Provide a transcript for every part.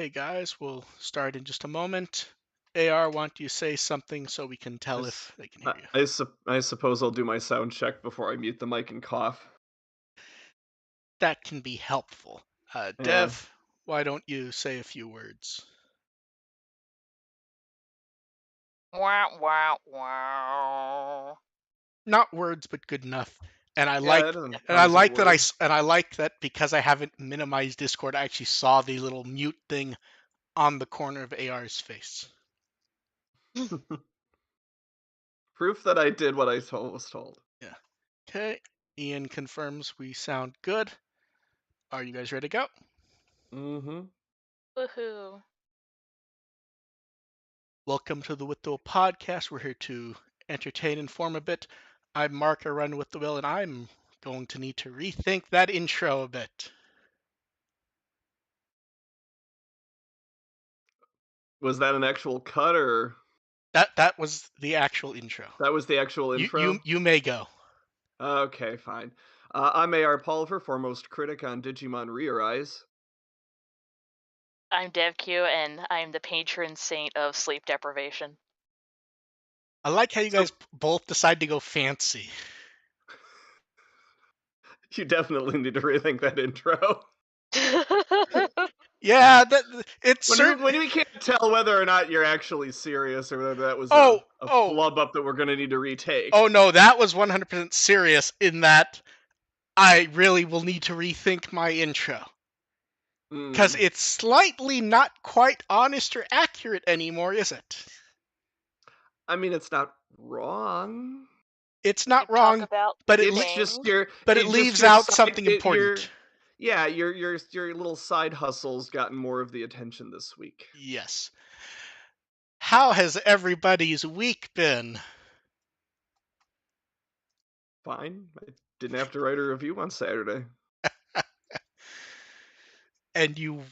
Okay, guys, we'll start in just a moment. AR, want you to say something so we can I, tell s- if they can hear you? I suppose I'll do my sound check before I mute the mic and cough. That can be helpful. Yeah. Dev, why don't you say a few words? Wow, wow, wow. Not words, but good enough. And I Yeah, like, that doesn't and I count as a like that word. and I like that because I haven't minimized Discord, I actually saw the little mute thing on the corner of AR's face. Proof that I did what I was told. Yeah. Okay. Ian confirms we sound good. Are you guys ready to go? Mm-hmm. Woohoo. Welcome to the With the Will podcast. We're here to entertain, inform a bit. I'm Mark, I run With the Will, and I'm going to need to rethink that intro a bit. Was that an actual cut or That was the actual intro. that was the actual You intro? you may go. Okay, fine. I'm AR Pulver, foremost critic on Digimon Blu-rays. I'm DevQ, and I'm the patron saint of sleep deprivation. I like how you So guys both decide to go fancy. you definitely need to rethink that intro. Yeah, it's When certain. we can't tell whether or not you're actually serious or whether that was Oh, a oh, flub up that we're gonna need to retake. oh no, that was 100% serious in that I really will need to rethink my intro. Because Mm. it's slightly not quite honest or accurate anymore, is it? I mean, it's not wrong. It's We not could talk wrong, about but it It's things. just your but it it just leaves your out side something it, important. your little side hustle's gotten more of the attention this week. Yes. How has everybody's week been? Fine. I didn't have to write a review on Saturday. And you,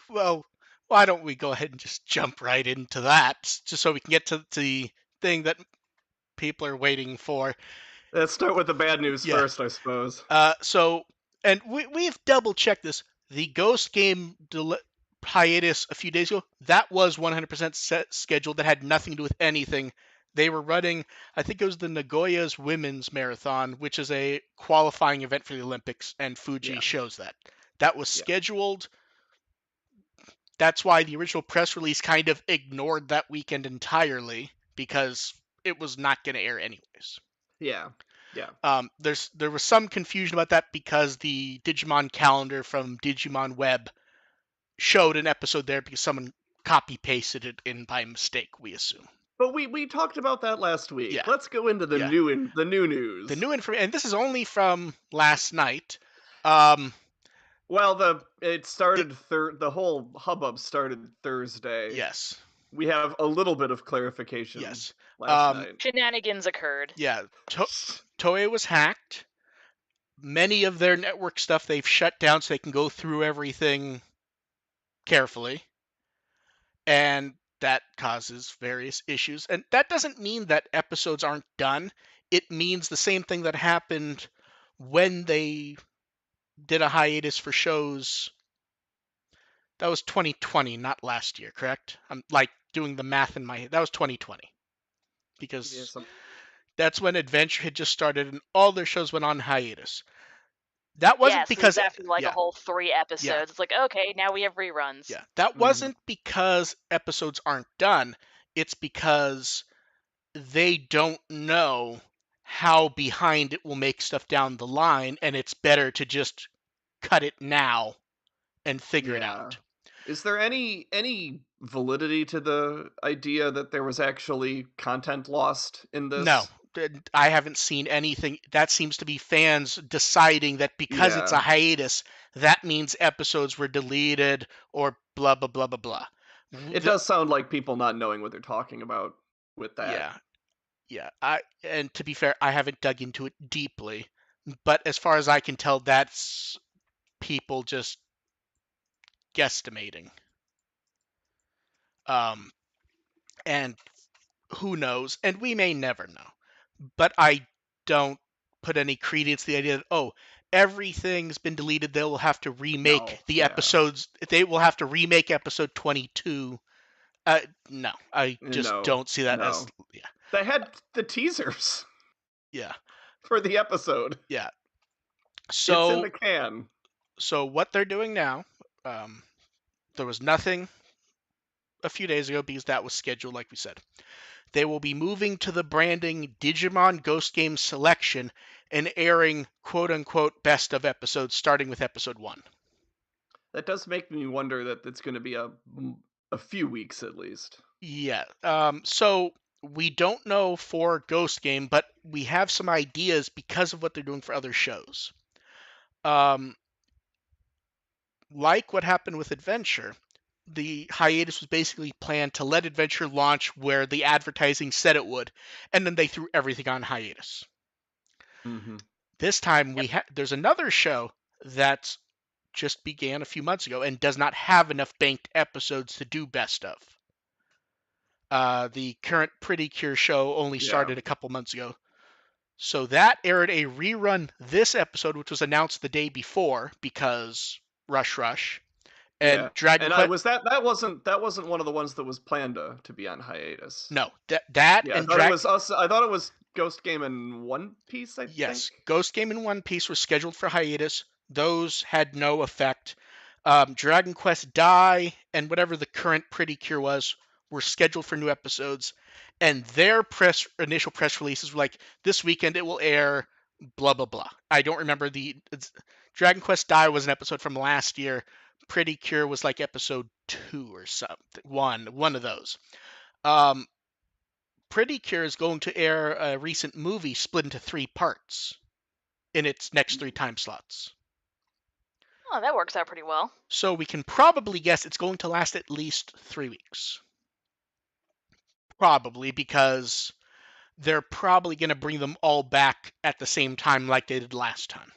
well, why don't we go ahead and just jump right into that, just so we can get to the thing that people are waiting for. Let's start with the bad news Yeah. first, I suppose. And we've double checked this. The Ghost game hiatus a few days ago, that was 100% set scheduled. That had nothing to do with anything. They were running, I think it was the Nagoya's Women's Marathon, which is a qualifying event for the Olympics, and Fuji Yeah. shows that. That was Yeah. scheduled. That's why the original press release kind of ignored that weekend entirely, because it was not going to air anyways. Yeah. Yeah. There was some confusion about that because the Digimon calendar from Digimon Web showed an episode there because someone copy pasted it in by mistake, we assume. But we talked about that last week. Yeah, Let's go into the yeah. new news. The new information, and this is only from last night. Um, Well, the whole hubbub started Thursday. yes, We have a little bit of clarification yes. last night. Shenanigans occurred. Yeah, Toei was hacked. Many of their network stuff they've shut down so they can go through everything carefully. And that causes various issues. And that doesn't mean that episodes aren't done. It means the same thing that happened when they did a hiatus for shows. That was 2020, not last year, correct? I'm like doing the math in my head. That was 2020. Because that's when Adventure had just started and all their shows went on hiatus. That wasn't Yes, it because was after like a whole 3 episodes. Yeah. It's like, okay, now we have reruns. Yeah, that wasn't because episodes aren't done. It's because they don't know how behind it will make stuff down the line, and it's better to just cut it now and figure it out. Is there any validity to the idea that there was actually content lost in this? No, I haven't seen anything. That seems to be fans deciding that because it's a hiatus, that means episodes were deleted or blah, blah, blah, blah, blah. It does sound like people not knowing what they're talking about with that. Yeah. And to be fair, I haven't dug into it deeply, but as far as I can tell, that's people just guesstimating. And who knows? And we may never know. But I don't put any credence to the idea that, oh, everything's been deleted. They will have to remake No, the yeah. episodes. They will have to remake episode 22. No, I just No, don't see that as no. yeah, They had the teasers yeah, for the episode. yeah. It's in So the can. so what they're doing now, um, there was nothing a few days ago because that was scheduled, like we said. They will be moving to the branding Digimon Ghost Game Selection and airing quote unquote best of episodes starting with episode 1. That does make me wonder that it's going to be a few weeks at least. Yeah. So we don't know for Ghost Game, but we have some ideas because of what they're doing for other shows. Um, like what happened with Adventure, the hiatus was basically planned to let Adventure launch where the advertising said it would, and then they threw everything on hiatus. Mm-hmm. This time Yep. there's another show that just began a few months ago and does not have enough banked episodes to do best of. The current Pretty Cure show only Yeah. started a couple months ago. So that aired a rerun this episode, which was announced the day before because Rush. And Yeah. Dragon And I Quest. was that wasn't one of the ones that was planned to be on hiatus. No, that Yeah, and Drag. I thought it was Ghost Game and One Piece, I think. Yes, Ghost Game and One Piece were scheduled for hiatus. Those had no effect. Dragon Quest Die and whatever the current Pretty Cure was were scheduled for new episodes, and their initial press releases were like, "This weekend it will air." Blah blah blah. I don't remember Dragon Quest Die was an episode from last year. Pretty Cure was like episode 2 or something. One of those. Um, Pretty Cure is going to air a recent movie split into 3 parts in its next 3 time slots. Oh, that works out pretty well. So we can probably guess it's going to last at least 3 weeks. Probably because they're probably going to bring them all back at the same time like they did last time.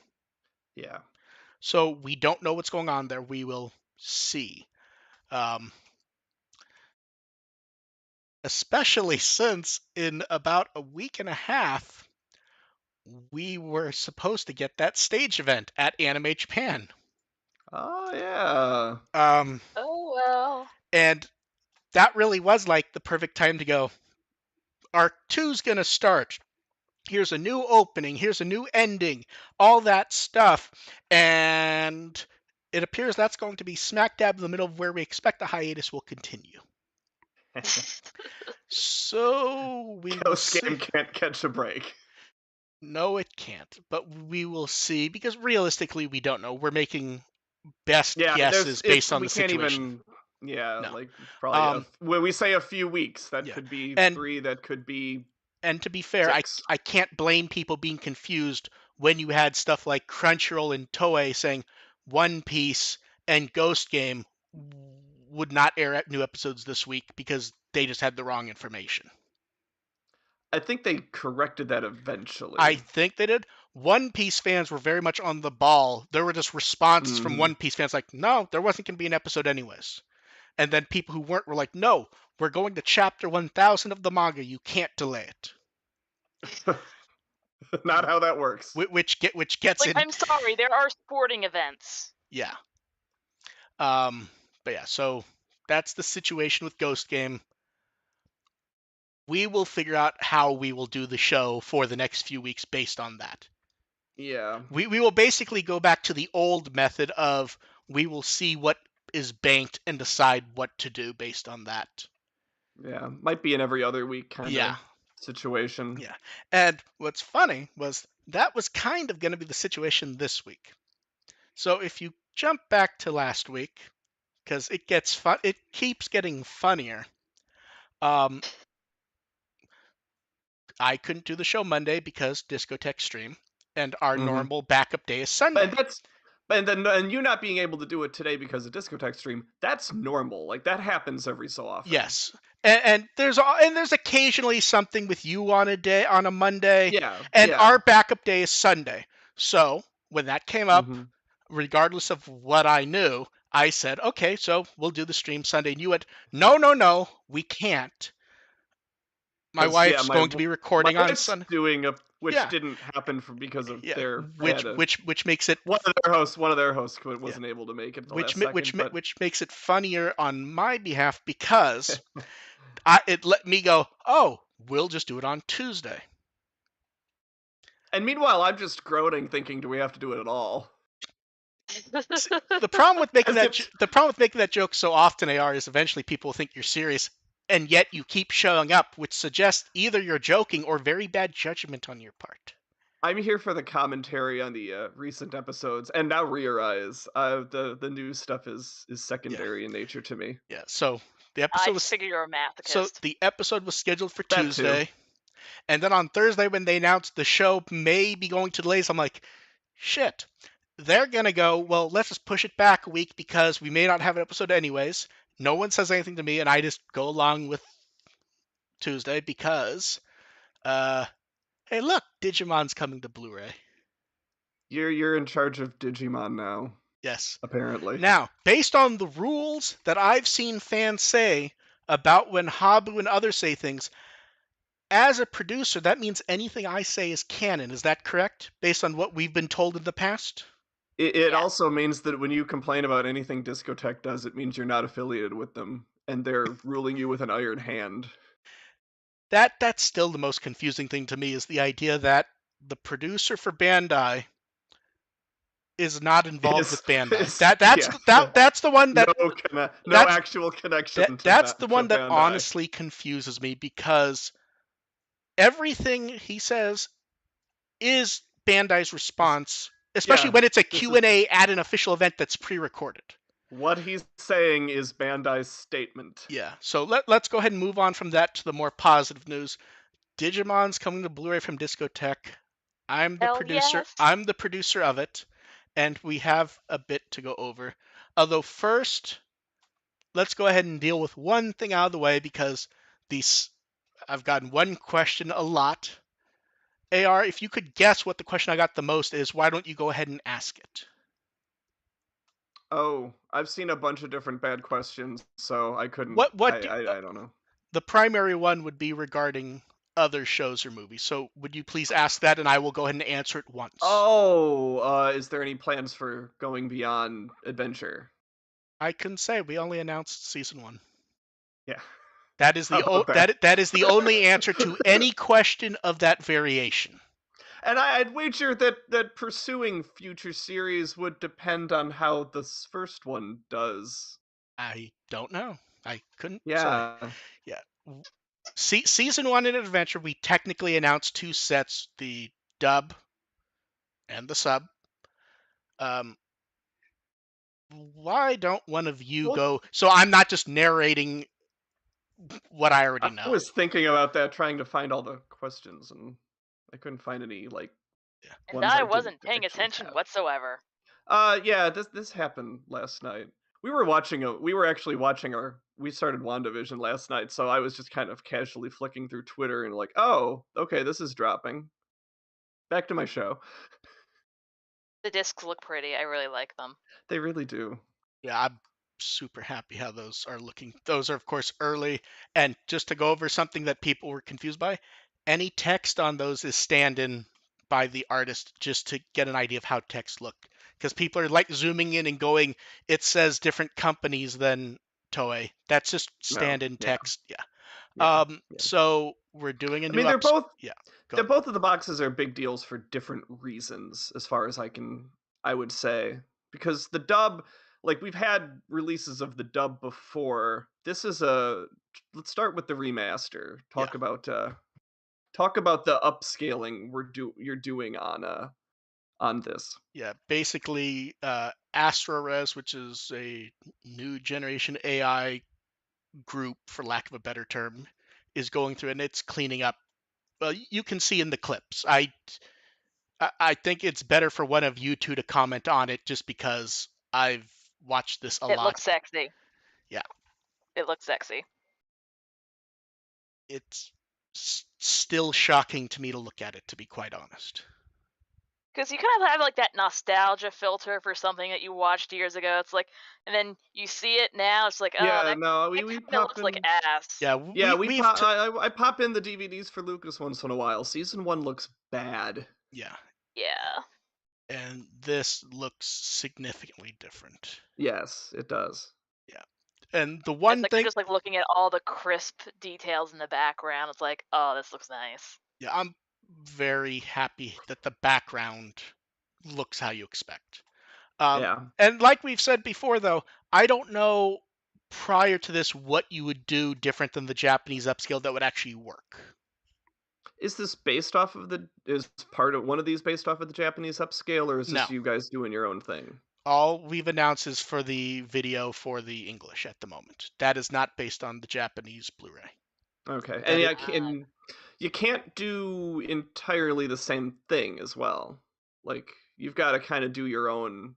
Yeah. So we don't know what's going on there. We will see. Especially since in about a week and a half, we were supposed to get that stage event at Anime Japan. Oh yeah. Oh well. And that really was like the perfect time to go, Arc 2's going to start. Here's a new opening. Here's a new ending. All that stuff. And it appears that's going to be smack dab in the middle of where we expect the hiatus will continue. So we will Ghost Game see. can't catch a break. No, it can't. But we will see because realistically, we don't know. We're making best Yeah, guesses based on we the can't situation. even. Yeah, No. like probably when we say a few weeks, that Yeah. could be And- 3. That could be. And to be fair, 6. I can't blame people being confused when you had stuff like Crunchyroll and Toei saying One Piece and Ghost Game would not air new episodes this week because they just had the wrong information. I think they corrected that eventually. I think they did. One Piece fans were very much on the ball. There were just responses from One Piece fans like, no, there wasn't going to be an episode anyways. And then people who weren't were like, no, we're going to chapter 1000 of the manga. You can't delay it. Not how that works. Which gets Like, in. I'm sorry, there are sporting events. Yeah. But yeah, so that's the situation with Ghost Game. We will figure out how we will do the show for the next few weeks based on that. Yeah. We will basically go back to the old method of we will see what is banked and decide what to do based on that. Yeah. Might be an every other week kind of situation. Yeah. And what's funny was that was kind of going to be the situation this week. So if you jump back to last week, because it gets fun, it keeps getting funnier. I couldn't do the show Monday because Discotek stream, and our normal backup day is Sunday. And you not being able to do it today because of Discotek stream, that's normal. Like that happens every so often. Yes, and there's occasionally something with you on a Monday. Yeah. And our backup day is Sunday. So when that came up, regardless of what I knew, I said, okay, so we'll do the stream Sunday. And you went, no, we can't. My wife's going to be recording on Sunday. which Yeah, didn't happen because of yeah. their they Which had a which makes it one of their hosts yeah. wasn't able to make it at the Which last second, but which makes it funnier on my behalf because it let me go. Oh, we'll just do it on Tuesday. and meanwhile I'm just groaning thinking, do we have to do it at all? The problem with making As it's the problem with making that joke so often, AR, is eventually people think you're serious, and yet you keep showing up, which suggests either you're joking or very bad judgment on your part. I'm here for the commentary on the recent episodes, and now Rear Eyes. The news stuff is Yeah, secondary in nature to me. yeah. So the I episode just was figured you're a so masochist. the episode was scheduled for That too. Tuesday, and then on Thursday when they announced the show may be going to delays, I'm like, shit. They're gonna go, well, let's just push it back a week because we may not have an episode anyways. No one says anything to me, and I just go along with Tuesday because, hey, look, Digimon's coming to Blu-ray. You're in charge of Digimon now, Yes. apparently. Now, based on the rules that I've seen fans say about when Habu and others say things, as a producer, that means anything I say is canon. Is that correct? Based on what we've been told in the past? It Yeah. also means that when you complain about anything Discotek does, it means you're not affiliated with them, and they're ruling you with an iron hand. That's still the most confusing thing to me is the idea that the producer for Bandai is not involved Is with Bandai. is yeah. That's the one that No that's actual connection to that's the to one that Bandai. honestly confuses me because everything he says is Bandai's This- response, especially Yeah, when it's a this is Q&A at an official event that's pre-recorded. what he's saying is Bandai's statement. Yeah, so let's go ahead and move on from that to the more positive news. Digimon's coming to Blu-ray from Discotek. I'm the Hell producer. yes. I'm the producer of it, and we have a bit to go over. Although first, let's go ahead and deal with one thing out of the way because these I've gotten one question a lot. AR, if you could guess what the question I got the most is, why don't you go ahead and ask it? Oh, I've seen a bunch of different bad questions, so I couldn't. What do, I don't know. the primary one would be regarding other shows or movies. So would you please ask that, and I will go ahead and answer it once. Oh, is there any plans for going beyond adventure? I can say we only announced season 1. Yeah. That is How about that? that is the only answer to any question of that variation. And I'd wager that pursuing future series would depend on how this first one does. I don't know. I couldn't say. Yeah. Yeah. Season 1 in Adventure, we technically announced 2 sets, the dub and the sub. Why don't one of you Well, go? So I'm not just narrating what I already I know. was thinking about that, trying to find all the questions, and I couldn't find any Yeah. And ones I I didn't wasn't paying actually attention have. whatsoever. Yeah, this happened last night. We were actually watching we started WandaVision last night, so I was just kind of casually flicking through Twitter and like, oh, okay, this is dropping. Back to my show. The discs look pretty. I really like them. They really do. Yeah, I'm super happy how those are looking. Those are, of course, early. And just to go over something that people were confused by, any text on those is stand in by the artist just to get an idea of how text looked. Because people are like zooming in and going, it says different companies than Toei. That's just No, stand in yeah, text. Yeah. yeah, yeah. So we're doing a I new mean, ups. Yeah. Go they're ahead. both of the boxes are big deals for different reasons, as far as I would say, because the dub, like we've had releases of the dub before. This is a let's start with the remaster. Yeah. Talk about the upscaling you're doing on this. Yeah. Basically, AstroRes, which is a new generation AI group, for lack of a better term, is going through and it's cleaning up. Well, you can see in the clips. I think it's better for one of you two to comment on it, just because I've watched this a It lot. looks sexy. Yeah, It looks sexy. it's still shocking to me to look at it, to be quite honest. Because you kind of have like that nostalgia filter for something that you watched years ago. It's like, and then you see it now. It's like, oh, Yeah, no, that we kind of pop looks like in. ass. Yeah, Yeah, we've I pop in the DVDs for Lucas once in a while. Season 1 looks bad. yeah, Yeah, and this looks significantly different. Yes, it does. Yeah, and the it's one like you're thing, just like looking at all the crisp details in the background. It's like, oh, this looks nice. yeah, I'm very happy that the background looks how you expect. Yeah. And like we've said before, though, I don't know prior to this what you would do different than the Japanese upscale that would actually work. Is this based off of is part of one of these based off of the Japanese upscale, or is No, this you guys doing your own thing? all we've announced is for the video for the English at the moment. That is not based on the Japanese Blu-ray. Okay. And That yeah, it, you can't do entirely the same thing as well. Like you've got to kind of do your own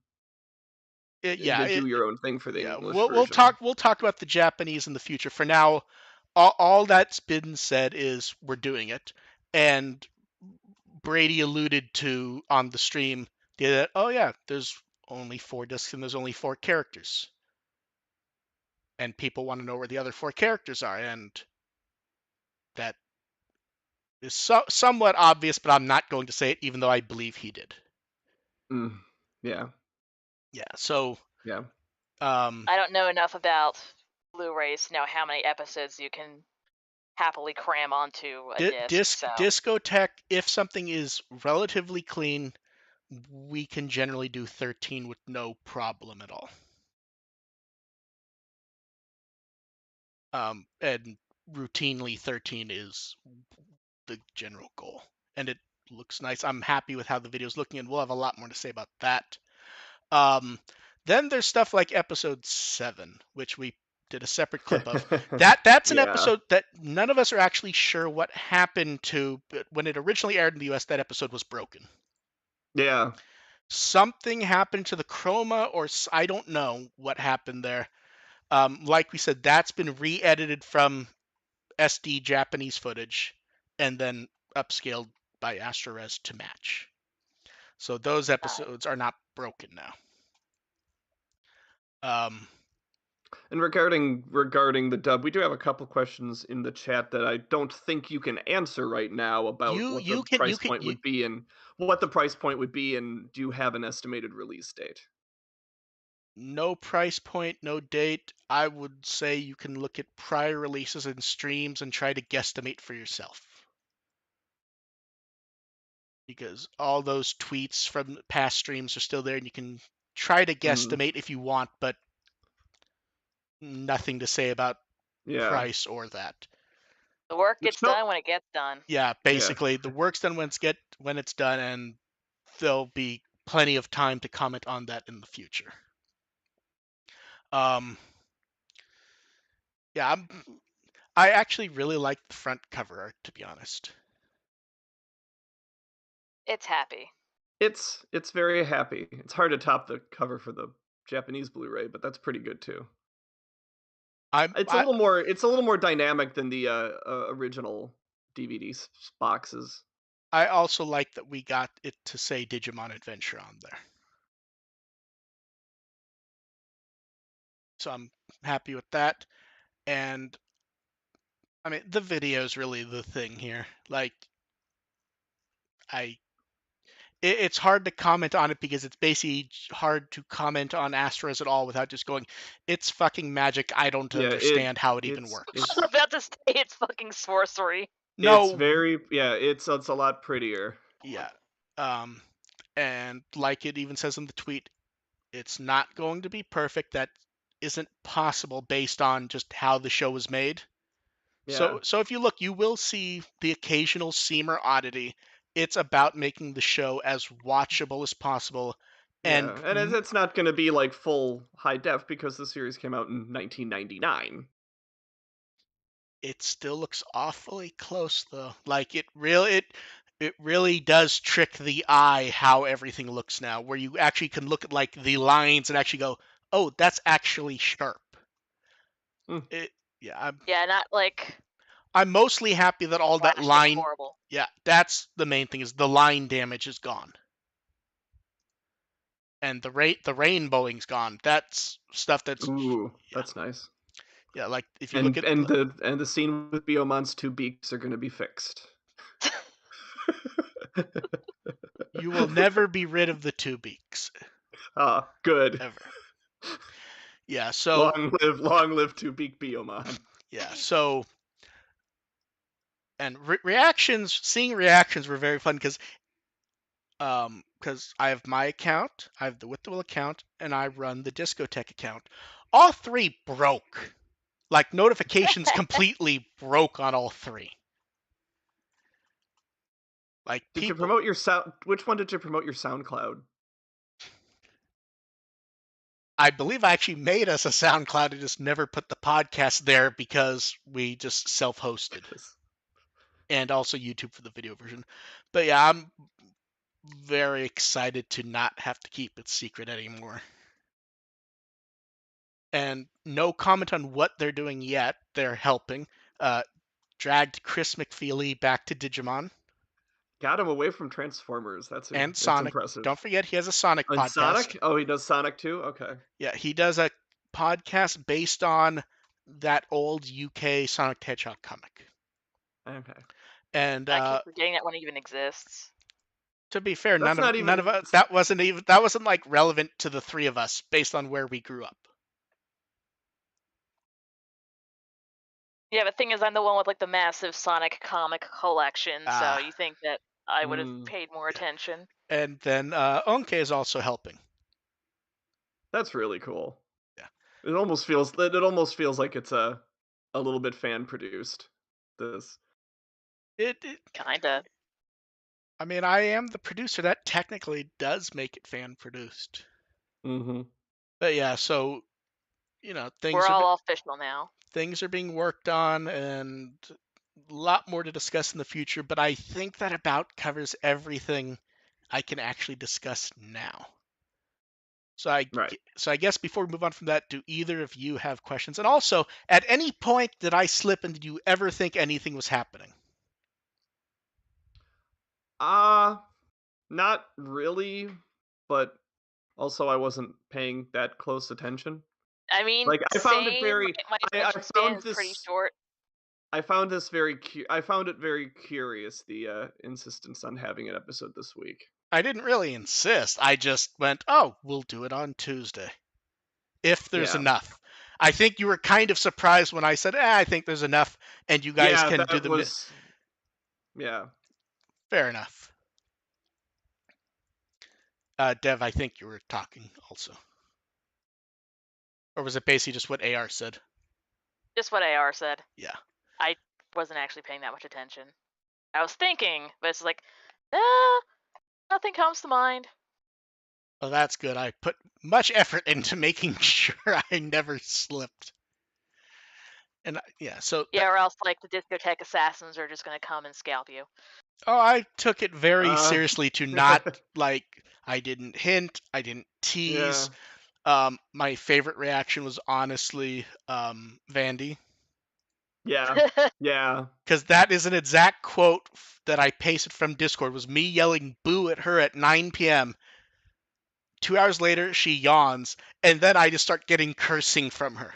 it yeah, do your own thing for the yeah. English version. We'll talk about the Japanese in the future. For now, all that's been said is we're doing it, and Brady alluded to on the stream that, oh yeah, there's only 4 discs and there's only 4 characters, and people want to know where the other 4 characters are, and that is somewhat obvious, but I'm not going to say it, even though I believe he did. Mm. Yeah. Yeah. So, Yeah. I don't know enough about Blu-rays to know how many episodes you can happily cram onto a disc. So Discotek, if something is relatively clean, we can generally do 13 with no problem at all. And routinely 13 is the general goal, and it looks nice. I'm happy with how the video's looking, and we'll have a lot more to say about that. Then there's stuff like episode 7, which we did a separate clip of. That's an Yeah. episode that none of us are actually sure what happened to, but when it originally aired in the US, that episode was broken. Yeah. Something happened to the chroma, or I don't know what happened there. Like we said, that's been re-edited from SD Japanese footage and then upscaled by AstroRes to match. So those episodes are not broken now. And regarding the dub, we do have a couple questions in the chat that I don't think you can answer right now about You what the you can you price can point you, would be and what the price point would be, and do you have an estimated release date? no price point, no date. I would say you can look at prior releases and streams and try to guesstimate for yourself. Because all those tweets from past streams are still there, and you can try to Mm, guesstimate if you want, but nothing to say about yeah. price or that. the work Which gets no. done when it gets done. Yeah, Yeah. basically the work's done when it's done, and there'll be plenty of time to comment on that in the future. Um, yeah, I actually really like the front cover art, to be honest. It's happy. It's very happy. It's hard to top the cover for the Japanese Blu-ray, but that's pretty good too. I'm It's I a little more dynamic than the original DVD boxes. I also like that we got it to say Digimon Adventure on there. So I'm happy with that. And I mean, the video is really the thing here. Like, it's hard to comment on it because it's basically hard to comment on Astros at all without just going, it's fucking magic. I don't Yeah, understand how it even it's I works. was about to say it's fucking sorcery. No, it's a lot prettier. yeah. Um, and like it even says in the tweet, it's not going to be perfect. That isn't possible based on just how the show was made. Yeah. So if you look, you will see the occasional seam or oddity. It's about making the show as watchable as possible, and Yeah, and it's not going to be like full high def because the series came out in 1999. it still looks awfully close though. Like it really does trick the eye how everything looks now, where you actually can look at like the lines and actually go, "Oh, that's actually sharp." Mm. It yeah, Yeah, not like I'm mostly happy that all that plastic line, horrible. yeah, that's the main thing is the line damage is gone. and the rainbowing's gone. That's stuff that's Ooh, that's nice. yeah. Like if you look at the scene with Biomon's two beaks are going to be fixed. you will never be rid of the two beaks Ah, good. ever. Yeah. So Long live two beak Biomon. yeah. So and reactions, seeing reactions were very fun because I have my account, I have the With the Will account, and I run the Discotek account. All three broke. Like notifications completely broke on all three. Like Did you people, promote your sound? Which one did you promote your SoundCloud? I believe I actually made us a SoundCloud and just never put the podcast there because we just self-hosted, and also YouTube for the video version. But yeah, I'm very excited to not have to keep it secret anymore. And no comment on what they're doing yet. They're helping. Dragged Chris McFeely back to Digimon Got him away from Transformers. That's Sonic. impressive. Don't forget he has a Sonic On podcast. Sonic? Oh, he does Sonic too? Okay. Yeah, he does a podcast based on that old UK Sonic the Hedgehog comic. Okay. And I keep forgetting that one even exists. to be fair, That's none not of us, that wasn't like relevant to the three of us based on where we grew up. Yeah, but thing is, I'm the one with like the massive Sonic comic collection, so you think that I would have paid more attention. And then Onke is also helping. That's really cool. Yeah. It almost feels like it's a little bit fan produced. This. It Kinda. I mean, I am the producer. That technically does make it fan produced. Mm-hmm. But yeah, so you know, We're all official now. Things are being worked on, and a lot more to discuss in the future. But I think that about covers everything I can actually discuss now. So I guess before we move on from that, do either of you have questions? And also, at any point did I slip and did you ever think anything was happening? Not really, but also I wasn't paying that close attention. I mean, Like I found it same. very My attention span is pretty short. I found this very I found it very curious, the insistence on having an episode this week. I didn't really insist. I just went, "Oh, we'll do it on Tuesday if there's enough." I think you were kind of surprised when I said, "I think there's enough," and you guys can do them. Yeah. Fair enough. Dev, I think you were talking also. Or was it basically just what AR said? Just what AR said. Yeah. I wasn't actually paying that much attention. I was thinking, but it's like, nothing comes to mind. Well, that's good. I put much effort into making sure I never slipped. And yeah, so... Yeah, or else like the Discotek assassins are just going to come and scalp you. Oh, I took it very seriously to not, like, I didn't hint, I didn't tease. Yeah. My favorite reaction was honestly Vandy. Yeah, yeah. Because that is an exact quote that I pasted from Discord, was me yelling boo at her at 9 p.m. 2 hours later, she yawns, and then I just start getting cursing from her.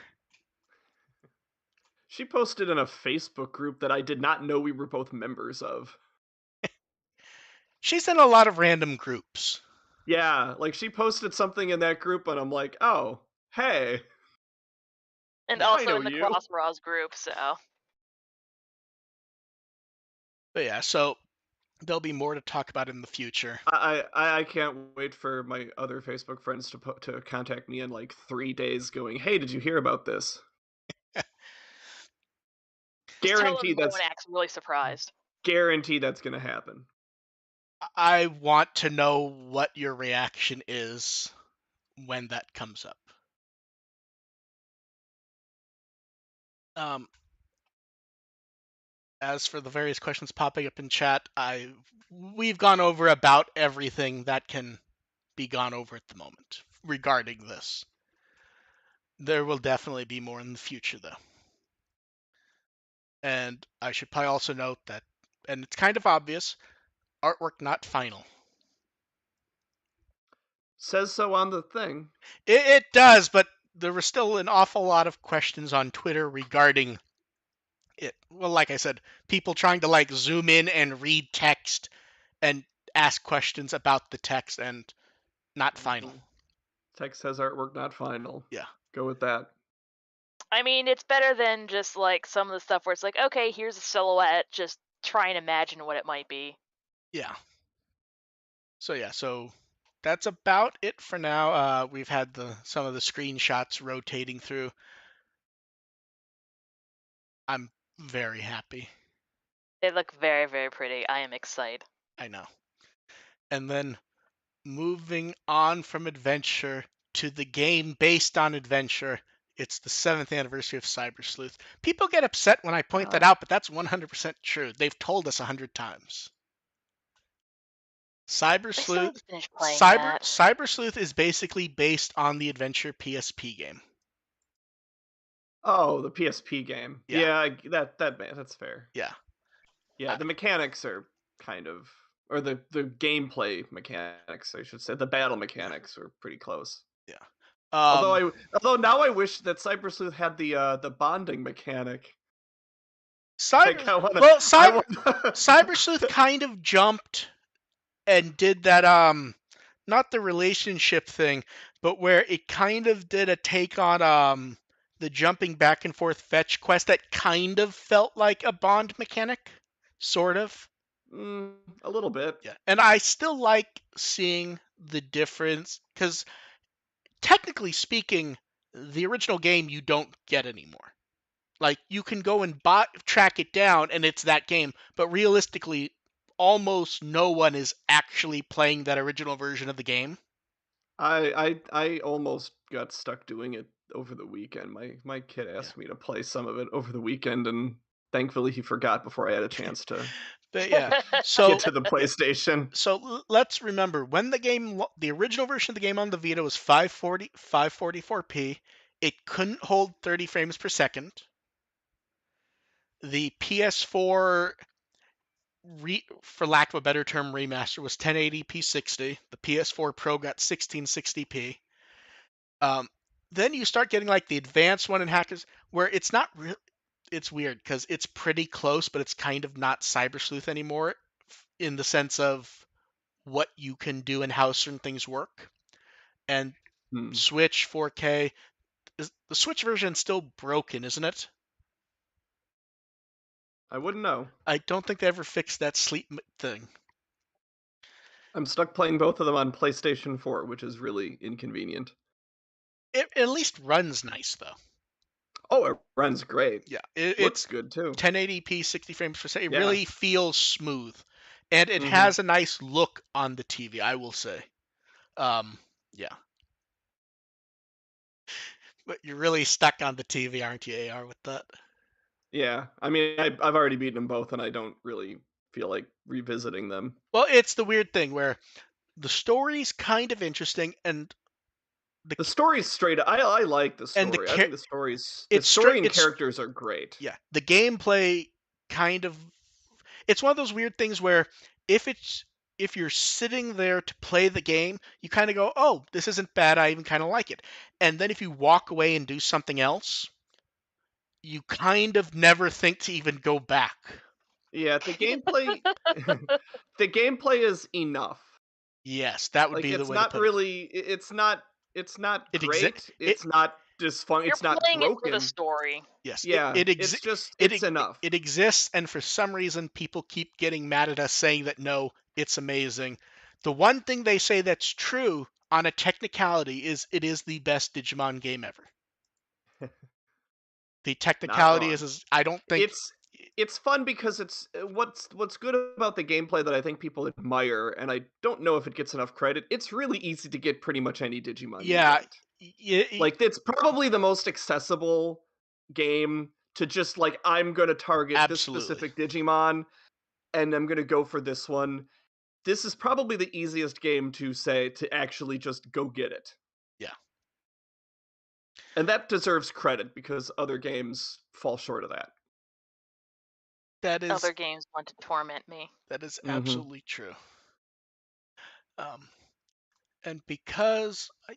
She posted in a Facebook group that I did not know we were both members of. She's in a lot of random groups. Yeah, like she posted something in that group, and I'm like, oh, hey. And also in the Crossroads group, so. But yeah, so there'll be more to talk about in the future. I can't wait for my other Facebook friends to contact me in like 3 days going, hey, did you hear about this? Guarantee that's... No one acts really surprised. Guarantee that's going to happen. I want to know what your reaction is when that comes up. As for the various questions popping up in chat, we've gone over about everything that can be gone over at the moment regarding this. There will definitely be more in the future, though. And I should probably also note that, and it's kind of obvious, artwork not final. Says so on the thing. It does, but there was still an awful lot of questions on Twitter regarding it. Well, like I said, people trying to like zoom in and read text and ask questions about the text and not final. Text says artwork not final. Yeah. Go with that. I mean, it's better than just like some of the stuff where it's like, okay, here's a silhouette, just try and imagine what it might be. Yeah. So that's about it for now. We've had some of the screenshots rotating through. I'm very happy. They look very, very pretty. I am excited. I know. And then moving on from adventure to the game based on adventure, it's the 7th anniversary of Cyber Sleuth. People get upset when I point that out, but that's 100% true. They've told us 100 times. Cyber I still Sleuth, haven't finished playing that. Cyber Sleuth is basically based on the adventure PSP game. Oh, the PSP game. Yeah. Yeah, that's fair. Yeah. Yeah, the mechanics are kind of, or the gameplay mechanics, I should say, the battle mechanics are pretty close. Yeah. Although now I wish that Cyber Sleuth had the bonding mechanic. Cyber, Cyber Sleuth kind of jumped and did that not the relationship thing, but where it kind of did a take on the jumping back and forth fetch quest that kind of felt like a Bond mechanic, sort of. A little bit. Yeah, and I still like seeing the difference because technically speaking, the original game you don't get anymore. Like you can go and track it down, and it's that game. But realistically, almost no one is actually playing that original version of the game. I almost got stuck doing it over the weekend. My kid asked me to play some of it over the weekend, and thankfully he forgot before I had a chance to But yeah, get so to the PlayStation. let's remember when the original version of the game on the Vita was 544p. It couldn't hold 30 frames per second. The PS4, for lack of a better term, remaster was 1080p 60. The PS4 Pro got 1660p. Then you start getting like the advanced one in Hackers, where it's not real. It's weird because it's pretty close, but it's kind of not Cyber Sleuth anymore in the sense of what you can do and how certain things work. And Switch 4K, the Switch version still broken, isn't it? I wouldn't know. I don't think they ever fixed that sleep thing. I'm stuck playing both of them on PlayStation 4, which is really inconvenient. It at least runs nice though. Oh, it runs great. Yeah, Looks it's good too. 1080p 60 frames per second. It Yeah. really feels smooth, and it has a nice look on the TV, I will say. Yeah. But you're really stuck on the TV, aren't you, AR, with that? Yeah, I mean, I've already beaten them both, and I don't really feel like revisiting them. Well, it's the weird thing where the story's kind of interesting, and the story's straight. I like the story. And I think the story and characters are great. Yeah, the gameplay kind of. It's one of those weird things where if you're sitting there to play the game, you kind of go, "Oh, this isn't bad. I even kind of like it." And then if you walk away and do something else, you kind of never think to even go back. Yeah, the gameplay the gameplay is enough. Yes, that would be the way to put it. It's not great. It's not dysfunctional. It's not broken. It for the story. Yes. Yeah. It's enough. It exists, and for some reason, people keep getting mad at us saying that no, it's amazing. The one thing they say that's true on a technicality is it is the best Digimon game ever. The technicality is I don't think it's fun because it's what's good about the gameplay that I think people admire, and I don't know if it gets enough credit. It's really easy to get pretty much any Digimon. Yeah, like it's probably the most accessible game to just like I'm gonna target this specific Digimon, and I'm gonna go for this one. This is probably the easiest game to actually just go get it. Yeah. And that deserves credit because other games fall short of that. Other games want to torment me. That is absolutely true. And because I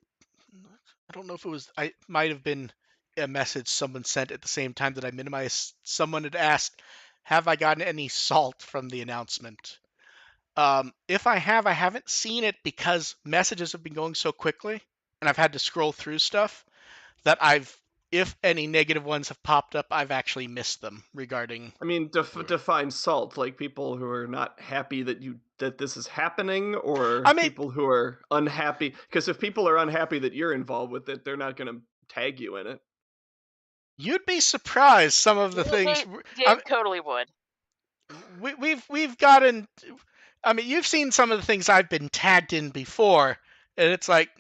don't know if it was, I might have been a message someone sent at the same time that I minimized. Someone had asked, "Have I gotten any salt from the announcement?" If I have, I haven't seen it because messages have been going so quickly, and I've had to scroll through stuff that if any negative ones have popped up, I've actually missed them regarding. I mean, define salt, like people who are not happy that this is happening, or I mean, people who are unhappy. Because if people are unhappy that you're involved with it, they're not going to tag you in it. you'd be surprised some of the things. Dave totally would. We've gotten. I mean, you've seen some of the things I've been tagged in before, and it's like,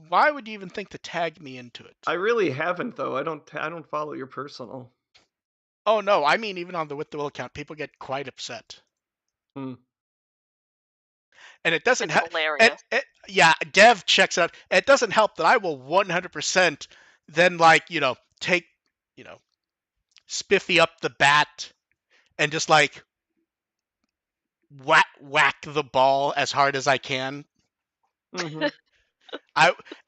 why would you even think to tag me into it? I really haven't, though. I don't follow your personal. Oh no, I mean even on the With the Will account, people get quite upset. Hmm. And it doesn't It's help. hilarious. Yeah, Dev checks out. It doesn't help that I will 100% then take Spiffy up the bat and just whack the ball as hard as I can. Mm-hmm.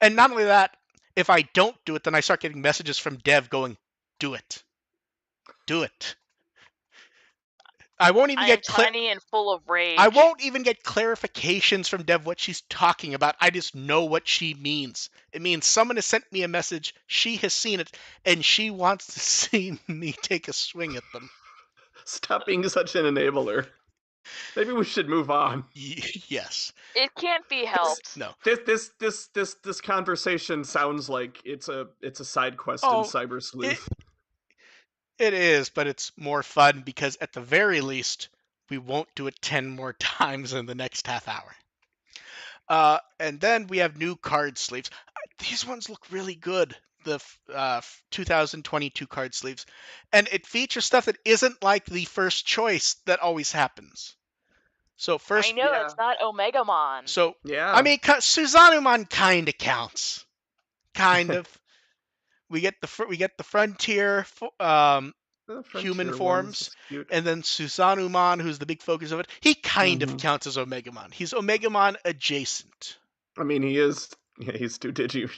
And not only that, if I don't do it, then I start getting messages from Dev going, "Do it, do it." I won't even I'm tiny and full of rage. I won't even get clarifications from Dev what she's talking about. I just know what she means. It means someone has sent me a message, she has seen it, and she wants to see me take a swing at them. Stop being such an enabler. Maybe we should move on. Yes. It can't be helped. No. This conversation sounds like it's a side quest in Cyber Sleuth. It is, but it's more fun because at the very least, we won't do it 10 more times in the next half hour. And then we have new card sleeves. These ones look really good. The 2022 card sleeves. And it features stuff that isn't like the first choice that always happens. So first, I know it's not Omegamon. So yeah, I mean, Susanumon kind of counts. Kind of. We get the Frontier human forms, and then Susanumon, who's the big focus of it. He kind of counts as Omegamon. He's Omegamon adjacent. I mean, he is. Yeah, he's two Digi.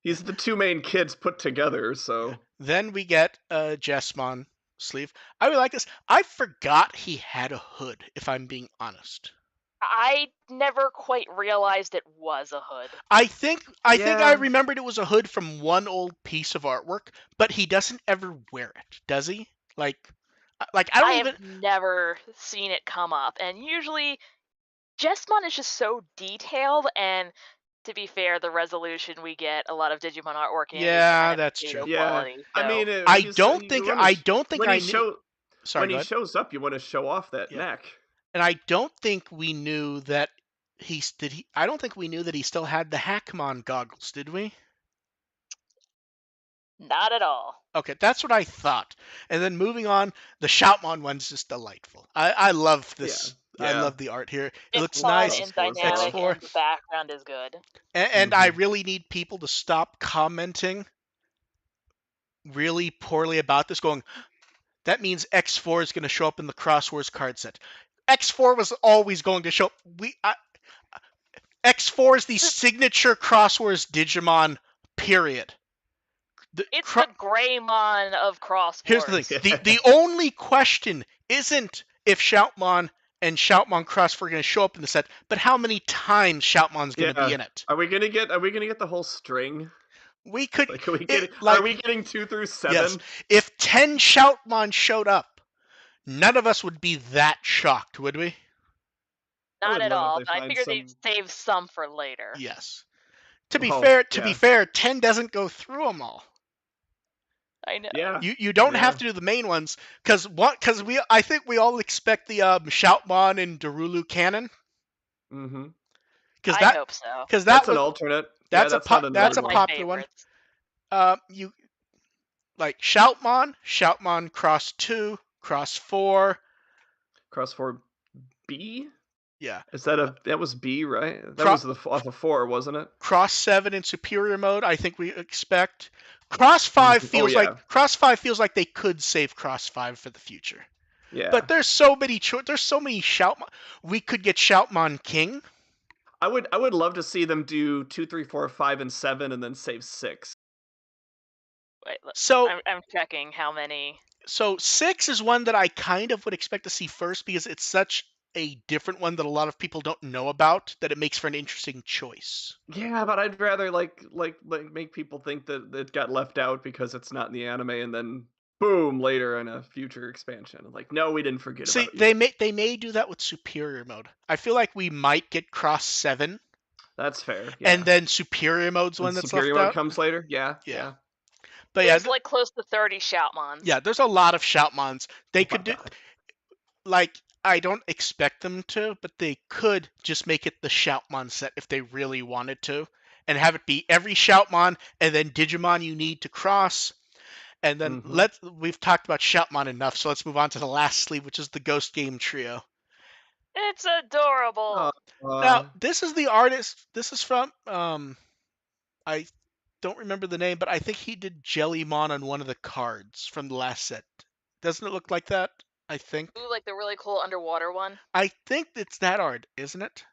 He's the two main kids put together. So then we get a Jessmon sleeve. I really like this. I forgot he had a hood, if I'm being honest. I never quite realized it was a hood. I think I remembered it was a hood from one old piece of artwork, but he doesn't ever wear it, does he? I have never seen it come up, and usually Jessmon is just so detailed, and to be fair, the resolution we get a lot of Digimon artwork in is kind of that's true. quality, so. I mean, I don't think when he Sorry, shows up, you want to show off that neck. And I don't think we knew that I don't think we knew that he still had the Hackmon goggles, did we? Not at all. Okay, that's what I thought. And then moving on, the Shoutmon one's just delightful. I love this. Yeah. I love the art here. It looks fun nice. And dynamic, and the background is good. And I really need people to stop commenting really poorly about this, going, that means X4 is going to show up in the Crosswords card set. X4 was always going to show up. X4 is the signature Crosswords Digimon, period. It's the Greymon of Crosswords. Here's the thing. The only question isn't if Shoutmon and Shoutmon Cross are going to show up in the set, but how many times Shoutmon's going to be in it. Are we going to get the whole string? We could. Are we getting 2 through 7? Yes. If 10 Shoutmon showed up, none of us would be that shocked, would we? Not at all. But I figured they'd save some for later. Yes. To be fair, 10 doesn't go through them all. I know. Yeah. You don't have to do the main ones because I think we all expect the Shoutmon and Darulu canon. Mm-hmm. I hope so. Because that's an alternate. That's a popular one. You like Shoutmon Cross 2, Cross 4, Cross 4B. Yeah. Is that was B, right? That was off of 4, wasn't it? Cross 7 in Superior mode, I think we expect. Cross 5 feels like they could save Cross 5 for the future. Yeah. But there's so many Shoutmon. We could get Shoutmon King. I would love to see them do 2, 3, 4, 5, and 7, and then save 6. Wait, So I'm checking how many. So 6 is one that I kind of would expect to see first because it's such a different one that a lot of people don't know about that it makes for an interesting choice. Yeah, but I'd rather like make people think that it got left out because it's not in the anime, and then boom later in a future expansion. Like, no, we didn't forget See, about you. they may do that with Superior Mode. I feel like we might get Cross 7, That's fair. and Yeah. then Superior Mode's And one that's superior left mode out. comes later. Yeah. Yeah. Yeah. But yeah, There's like close to 30 Shoutmons. yeah, there's a lot of Shoutmons. They Oh my could do God. like I don't expect them to, but they could just make it the Shoutmon set if they really wanted to, and have it be every Shoutmon and then Digimon you need to cross. And then we've talked about Shoutmon enough, so let's move on to the last sleeve, which is the Ghost Game Trio. It's adorable. Now, this is the artist. This is from I don't remember the name, but I think he did Jellymon on one of the cards from the last set. Doesn't it look like that? I think. Ooh, like the really cool underwater one. I think it's that art, isn't it?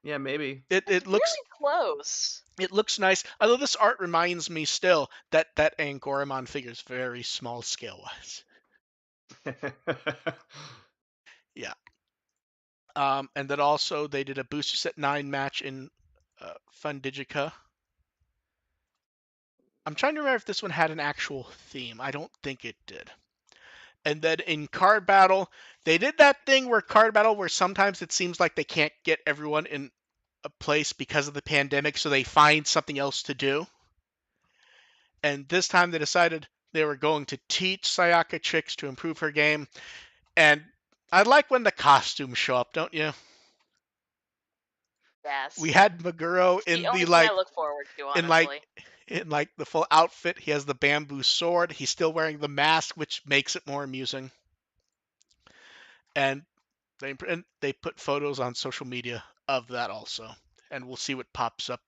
Yeah, maybe. It looks really close. It looks nice. Although this art reminds me still that Angoramon figure is very small scale wise. Yeah. And then also they did a Booster Set 9 match in Fun Digica. I'm trying to remember if this one had an actual theme. I don't think it did. And then in Card Battle, they did that thing where sometimes it seems like they can't get everyone in a place because of the pandemic, so they find something else to do. And this time they decided they were going to teach Sayaka tricks to improve her game. And I like when the costumes show up, don't you? Yes. We had Meguro in the only the thing I look forward to, honestly. in the full outfit. He has the bamboo sword. He's still wearing the mask, which makes it more amusing. And they put photos on social media of that also, and we'll see what pops up.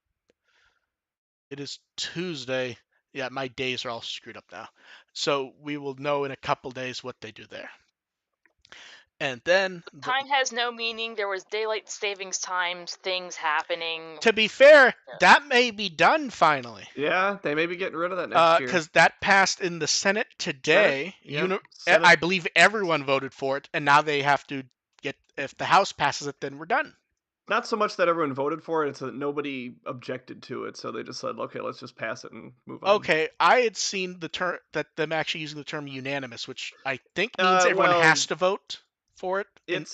It is Tuesday. Yeah, my days are all screwed up now. So we will know in a couple days what they do there. And then time has no meaning. There was daylight savings times, things happening. To be fair, that may be done finally. Yeah, they may be getting rid of that next year. Because that passed in the Senate today. Senate? I believe everyone voted for it, and now they have to get. If the House passes it, then we're done. Not so much that everyone voted for it; it's that nobody objected to it, so they just said, "Okay, let's just pass it and move on." Okay, I had seen the term that them actually using the term unanimous, which I think means everyone has to vote for it. I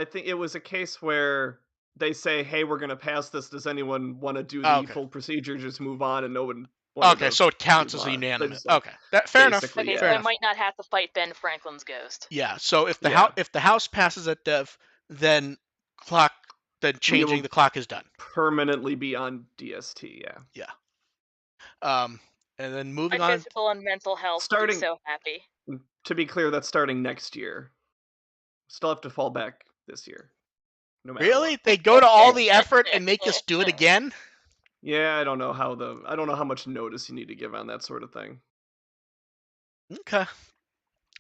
think it was a case where they say, "Hey, we're going to pass this. Does anyone want to do the full procedure? Just move on," and no one. Okay, so it counts as a unanimous. Okay, fair enough. Okay, fair so enough. I might not have to fight Ben Franklin's ghost. Yeah. So if the House passes at Dev, then changing the clock is done. Permanently be on DST. Yeah. Yeah. And then moving My on. physical and mental health. Starting. Be so happy. To be clear, that's starting next year. Still have to fall back this year. No matter really? What. They go to all the effort and make us do it again? Yeah, I don't know how much notice you need to give on that sort of thing. Okay.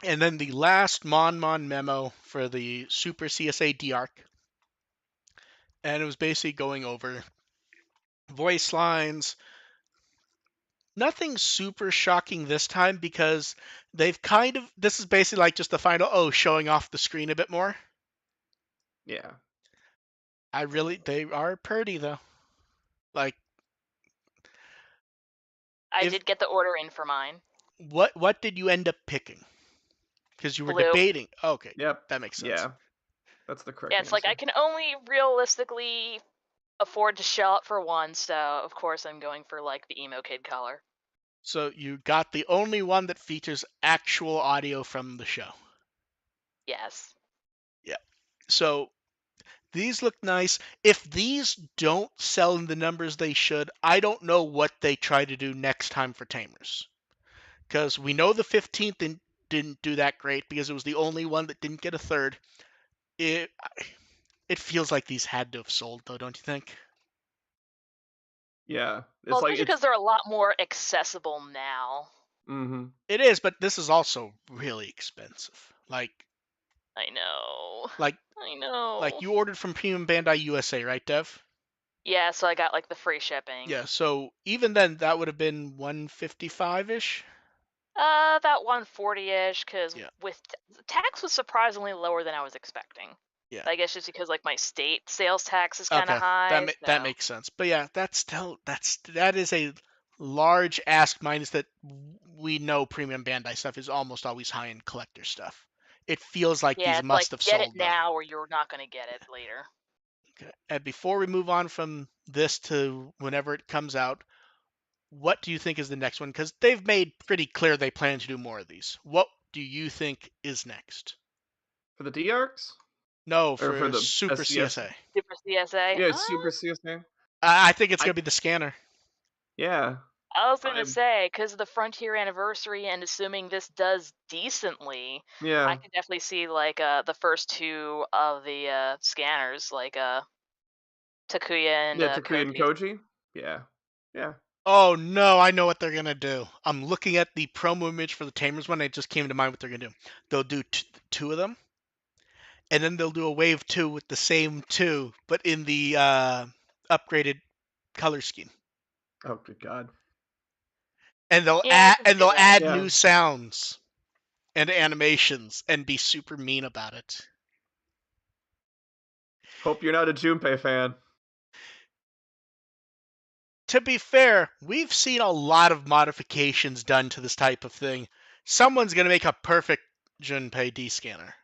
And then the last Mon memo for the Super CSA D-Arc. And it was basically going over voice lines. Nothing super shocking this time because they've this is basically like just the final, showing off the screen a bit more. Yeah. They are pretty though. Like, I did get the order in for mine. What did you end up picking? Because you were Blue. Debating. Okay. Yep. That makes sense. Yeah. That's the correct answer. It's like I can only realistically afford to shell out for one, so of course I'm going for like the emo kid color. So you got the only one that features actual audio from the show. Yes. Yeah. So these look nice. If these don't sell in the numbers they should, I don't know what they try to do next time for Tamers. Because we know the 15th didn't do that great because it was the only one that didn't get a third. It feels like these had to have sold, though, don't you think? Yeah. Especially because they're a lot more accessible now. Mm-hmm. It is, but this is also really expensive. Like I know. like I know. you ordered from Premium Bandai USA, right, Dev? Yeah, so I got like the free shipping. Yeah, so even then that would have been 155-ish. About 140-ish, because Yeah. with tax was surprisingly lower than I was expecting. Yeah. I guess just because like my state sales tax is kind of Okay, high. that makes sense. But yeah, that is a large ask. Minus that we know Premium Bandai stuff is almost always high end collector stuff. It feels like Yeah, these it's like must have get it sold them. now or you're not going to get it later. Okay. And before we move on from this to whenever it comes out, what do you think is the next one? Because they've made pretty clear they plan to do more of these. What do you think is next? For the D-Arcs? No, Or for for the Super SCS? CSA. Super CSA. Yeah, Super CSA. I think it's I gonna be the scanner. yeah. I was gonna I say, because of the Frontier anniversary, and assuming this does decently, I yeah. could definitely see like the first two of the scanners, like Takuya and Yeah, Takuya and Koji. Koji. Yeah. Yeah. Oh no, I know what they're gonna do. I'm looking at the promo image for the Tamers one. It just came to mind what they're gonna do. They'll do two of them, and then they'll do a wave two with the same two, but in the upgraded color scheme. Oh good god. And Yeah, I can see they'll that. add Yeah. new sounds and animations and be super mean about it. Hope you're not a Junpei fan. To be fair, we've seen a lot of modifications done to this type of thing. Someone's gonna make a perfect Junpei D scanner.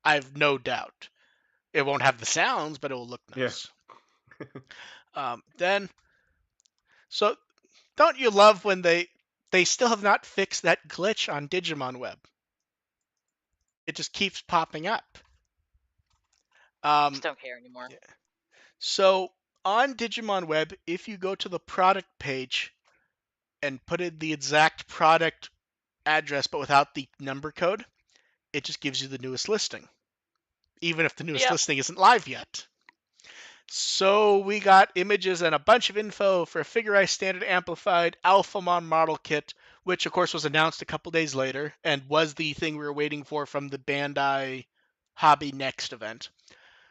I've no doubt. It won't have the sounds, but it will look Yeah. nice. Then, so don't you love when they still have not fixed that glitch on Digimon Web? It just keeps popping up. Just don't care anymore. Yeah. So on Digimon Web, if you go to the product page and put in the exact product address but without the number code, it just gives you the newest listing, even if the newest Yep. listing isn't live yet. So we got images and a bunch of info for a Figure Eye Standard Amplified Alphamon model kit, which of course was announced a couple days later and was the thing we were waiting for from the Bandai Hobby Next event.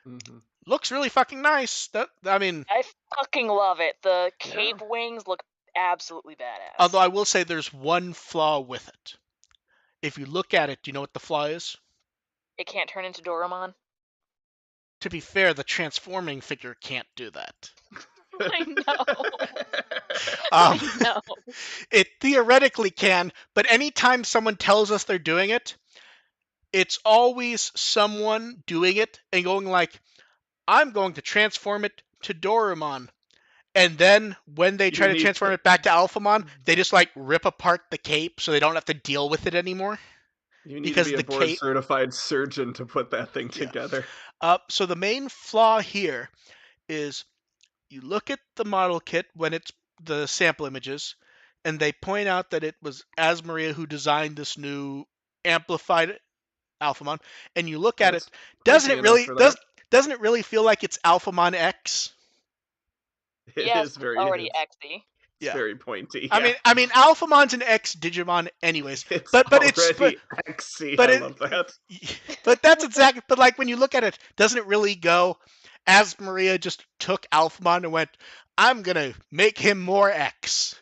Mm-hmm. Looks really fucking nice. I mean, I fucking love it. The Yeah. cape wings look absolutely badass. although I will say there's one flaw with it. If you look at it, do you know what the flaw is? It can't turn into Doraemon. To be fair, the transforming figure can't do that. I know. Um, I know. It theoretically can, but anytime someone tells us they're doing it, it's always someone doing it and going like, I'm going to transform it to Doraemon. And then when they try to need transform to- it back to Alphamon, they just like rip apart the cape so they don't have to deal with it anymore. You need Because to be the a board cape, certified surgeon to put that thing yeah. together. So the main flaw here is you look at the model kit when it's the sample images, and they point out that it was Asmaria who designed this new amplified Alphamon, and you look at it, That's creepy enough for that. doesn't it really feel like it's Alphamon X? It Yeah, is very already it's, XD. it's Yeah. very pointy. I Yeah. mean Alphamon's an X Digimon anyways. It's but already XC. but I it love that. but that's exactly, but like when you look at it, doesn't it really go as Maria just took Alphamon and went, I'm gonna make him more X.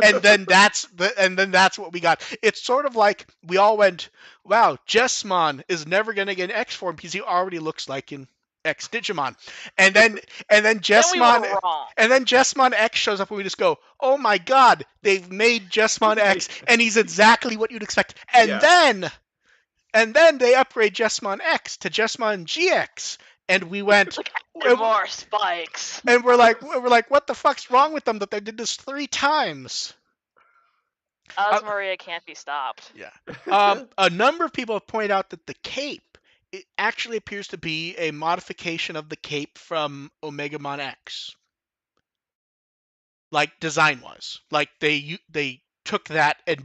And then that's what we got. It's sort of like we all went, wow, Jessmon is never gonna get an X form because he already looks like an X Digimon. And then Then we Jessmon were wrong. and then Jessmon X shows up and we just go, oh my god, they've made Jessmon X and he's exactly what you'd expect. And Yeah. then they upgrade Jessmon X to Jessmon GX. And we went, Like, more spikes. and we're like, what the fuck's wrong with them that they did this 3 times? Osmaria can't be stopped. Yeah. A number of people have pointed out that the cape, it actually appears to be a modification of the cape from Omegamon X. Like design-wise, like they took that and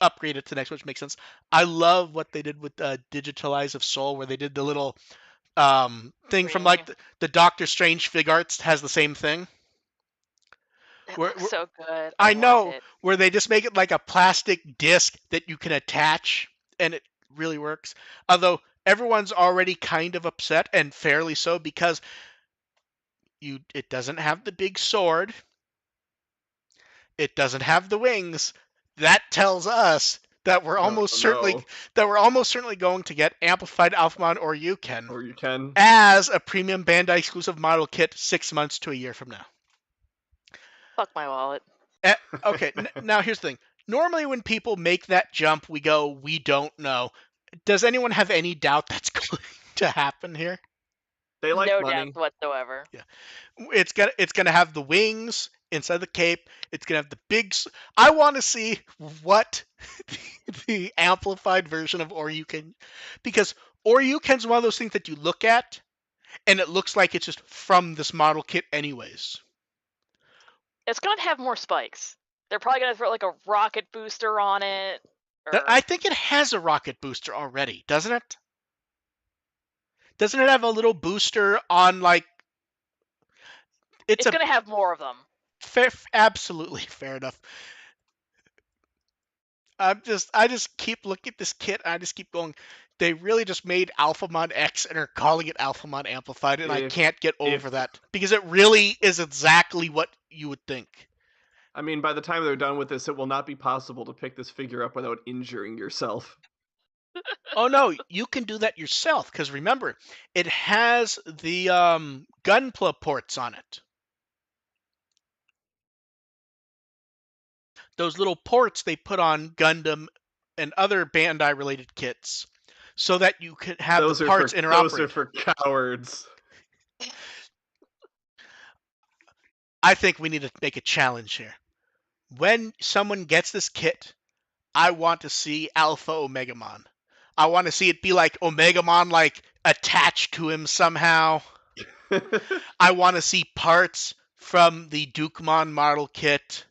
upgraded it to the next, which makes sense. I love what they did with Digitalize of Soul, where they did the little thing from like the Doctor Strange Fig Arts has the same thing. It Where, looks so good. I I want know, it. where they just make it like a plastic disc that you can attach, and it really works. Although everyone's already kind of upset, and fairly so, because it doesn't have the big sword, it doesn't have the wings. That tells us that we're Oh almost certainly no. going to get amplified Alphamon or Yuken Or you can. as a premium Bandai exclusive model kit 6 months to a year from now. Fuck my wallet. Okay, now here's the thing. Normally when people make that jump, we go, we don't know. Does anyone have any doubt that's going to happen here? They like No money. doubts whatsoever. Yeah. It's gonna have the wings inside the cape. It's gonna have the big. I want to see what the amplified version of Oryuken, because Oryuken's one of those things that you look at and it looks like it's just from this model kit anyways. It's gonna have more spikes. They're probably gonna throw like a rocket booster on it. Or I think it has a rocket booster already, doesn't it? Doesn't it have a little booster on like? it's gonna have more of them. Fair, absolutely fair enough. I just keep looking at this kit. And I just keep going. They really just made Alphamon X and are calling it Alphamon Amplified, and I can't get over that because it really is exactly what you would think. I mean, by the time they're done with this, it will not be possible to pick this figure up without injuring yourself. Oh no, you can do that yourself because remember, it has the Gunpla ports on it. Those little ports they put on Gundam and other Bandai related kits so that you could have the parts interoperate. Those are for cowards. I think we need to make a challenge here. When someone gets this kit, I want to see Alpha Omegamon. I want to see it be like Omegamon, like attached to him somehow. I want to see parts from the Dukemon model kit.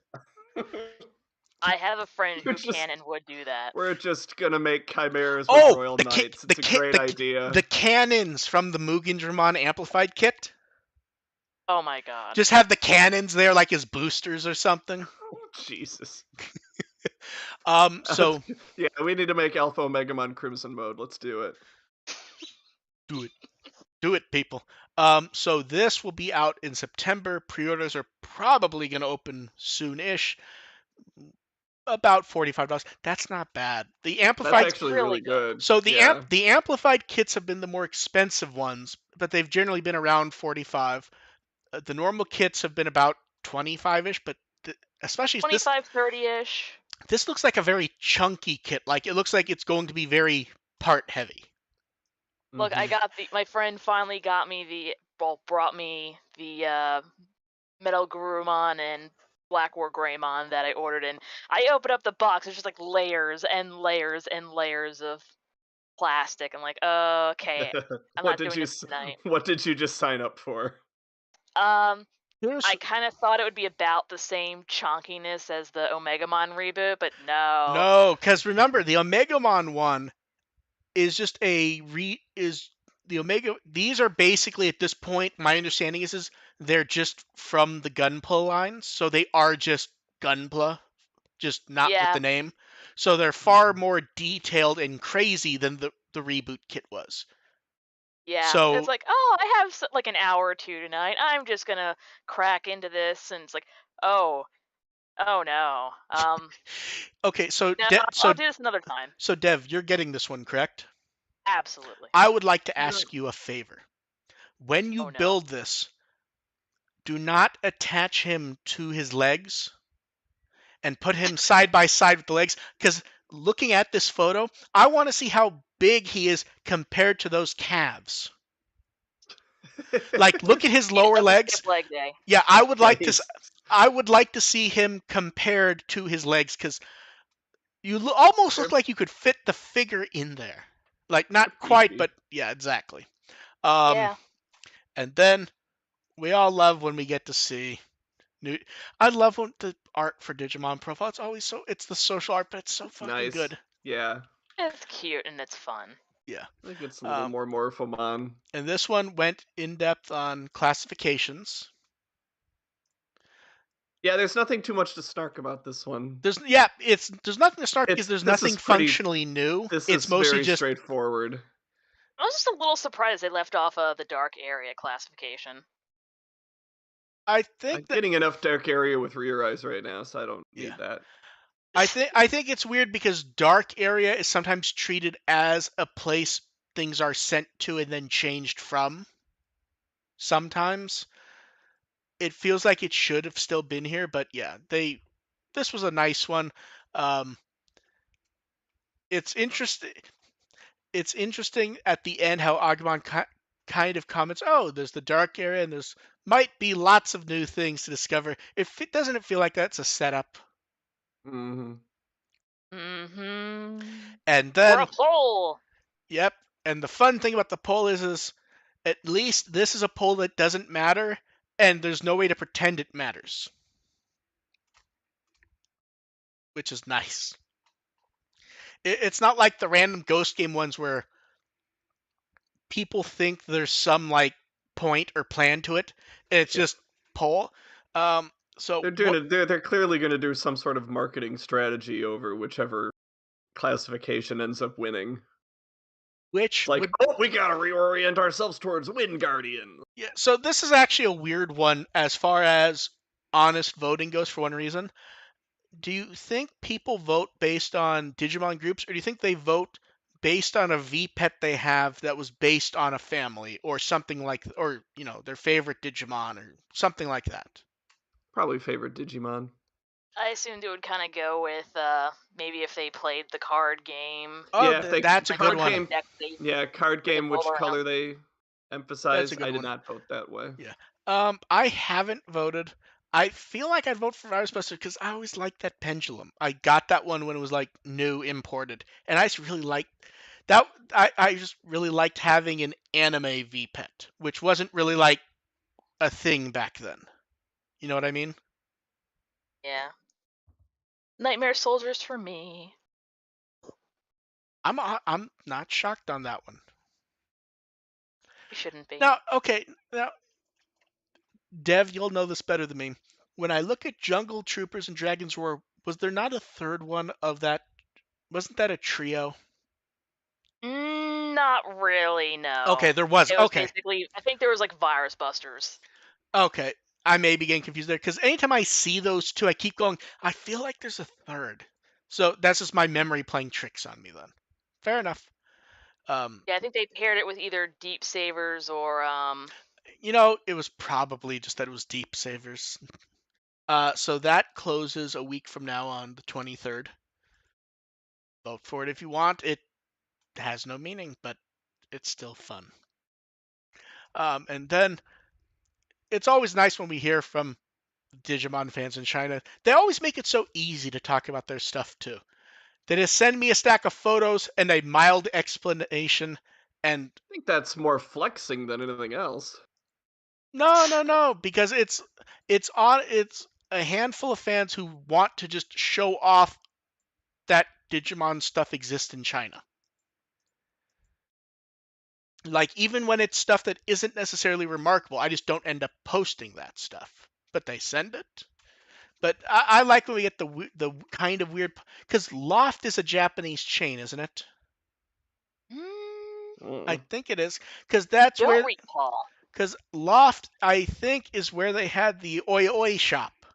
I have a friend who can and would do that. We're just gonna make chimeras with Royal Knights. It's a great idea. The cannons from the Mugendramon amplified kit. Oh my god. Just have the cannons there like as boosters or something. Oh, Jesus. So yeah, we need to make Alpha Omegamon Crimson mode. Let's do it. Do it, people. So this will be out in September. Pre-orders are probably going to open soon-ish. About $45. That's not bad. The amplified. That's actually really good. So the amplified kits have been the more expensive ones, but they've generally been around $45. The normal kits have been about $25-ish, but especially 25, 30-ish. This looks like a very chunky kit. Like it looks like it's going to be very part heavy. Look, I got my friend finally brought me the Metal Gurumon and Black War Greymon that I ordered, and I opened up the box. There's just like layers and layers and layers of plastic. I'm like, okay, I'm not doing this tonight. What did you just sign up for? I kind of thought it would be about the same chunkiness as the Omegamon reboot, but no. No, because remember, the Omegamon one is just these are basically at this point, my understanding is they're just from the Gunpla lines, so they are just Gunpla, just not with the name. So they're far more detailed and crazy than the reboot kit was. Yeah, so it's like, oh, I have like an hour or two tonight. I'm just gonna crack into this, and it's like, oh no. Okay, so I'll do this another time. So Dev, you're getting this one, correct? Absolutely. I would like to ask you a favor. When you build this, do not attach him to his legs and put him side by side with the legs, because looking at this photo, I want to see how big he is compared to those calves. Like, look at his lower legs. Leg day. Yeah, I would like to see him compared to his legs, because you almost look like you could fit the figure in there. Like, not quite, but yeah, exactly. And then we all love when we get to see new. I love when the art for Digimon Profile. It's always it's the social art, but it's so fucking good. Yeah. It's cute and it's fun. Yeah. I think it's a little more Morphomon. And this one went in depth on classifications. Yeah, there's nothing too much to snark about this one. There's nothing to start because there's This is nothing pretty. functionally new. This It's is mostly very just straightforward. I was just a little surprised they left off the dark area classification. I think I'm that getting enough dark area with Rear Eyes right now, so I don't yeah. need that. I think it's weird because dark area is sometimes treated as a place things are sent to and then changed from. Sometimes it feels like it should have still been here, but yeah, this was a nice one. Um, it's interesting. It's interesting at the end how Agumon kind of comments, "Oh, there's the dark area, and there's might be lots of new things to discover." If it doesn't it feel like that's a setup, Mm-hmm. Mm-hmm. and For a then poll. yep, and the fun thing about the poll is at least this is a poll that doesn't matter, and there's no way to pretend it matters, which is nice. It's not like the random ghost game ones where people think there's some like point or plan to it, and it's Yeah. just poll. So They're doing what? it. They're clearly going to do some sort of marketing strategy over whichever classification ends up winning. It's Which like, would oh, we gotta reorient ourselves towards Wind Guardian. yeah? So this is actually a weird one as far as honest voting goes. For one reason, do you think people vote based on Digimon groups, or do you think they vote based on a V pet they have that was based on a family or something like, or their favorite Digimon or something like that? Probably favorite Digimon. I assumed it would kind of go with maybe if they played the card game, Oh, Yeah, if they that's a good what card one. kind of game. deck they Yeah, card where they game. build Which around. color they That's a emphasize? good I did one. not vote that way. Yeah. I haven't voted. I feel like I'd vote for Virus Buster because I always liked that pendulum. I got that one when it was like new imported, and I just really liked that. I just really liked having an anime V pet, which wasn't really like a thing back then. You know what I mean? Yeah. Nightmare Soldiers for me. I'm not shocked on that one. You shouldn't be. Now, okay, now Dev, you'll know this better than me. When I look at Jungle Troopers and Dragon's Roar, was there not a third one of that? Wasn't that a trio? Not really, no. Okay, there was. It was Okay, basically, I think there was like Virus Busters. okay. I may be getting confused there because anytime I see those two, I keep going. I feel like there's a third. So that's just my memory playing tricks on me. Then, fair enough. Um, Yeah, I think they paired it with either Deep Savers or it was probably just that it was Deep Savers. So that closes a week from now on the 23rd. Vote for it if you want. It has no meaning, but it's still fun. And then it's always nice when we hear from Digimon fans in China. They always make it so easy to talk about their stuff too. They just send me a stack of photos and a mild explanation. And I think that's more flexing than anything else. no, because it's a handful of fans who want to just show off that Digimon stuff exists in China. Like even when it's stuff that isn't necessarily remarkable, I just don't end up posting that stuff. But they send it. But I like when we get the kind of weird because Loft is a Japanese chain, isn't it? mm, I Mm. think it is because that's don't where recall. because Loft I think is where they had the Oi Oi shop.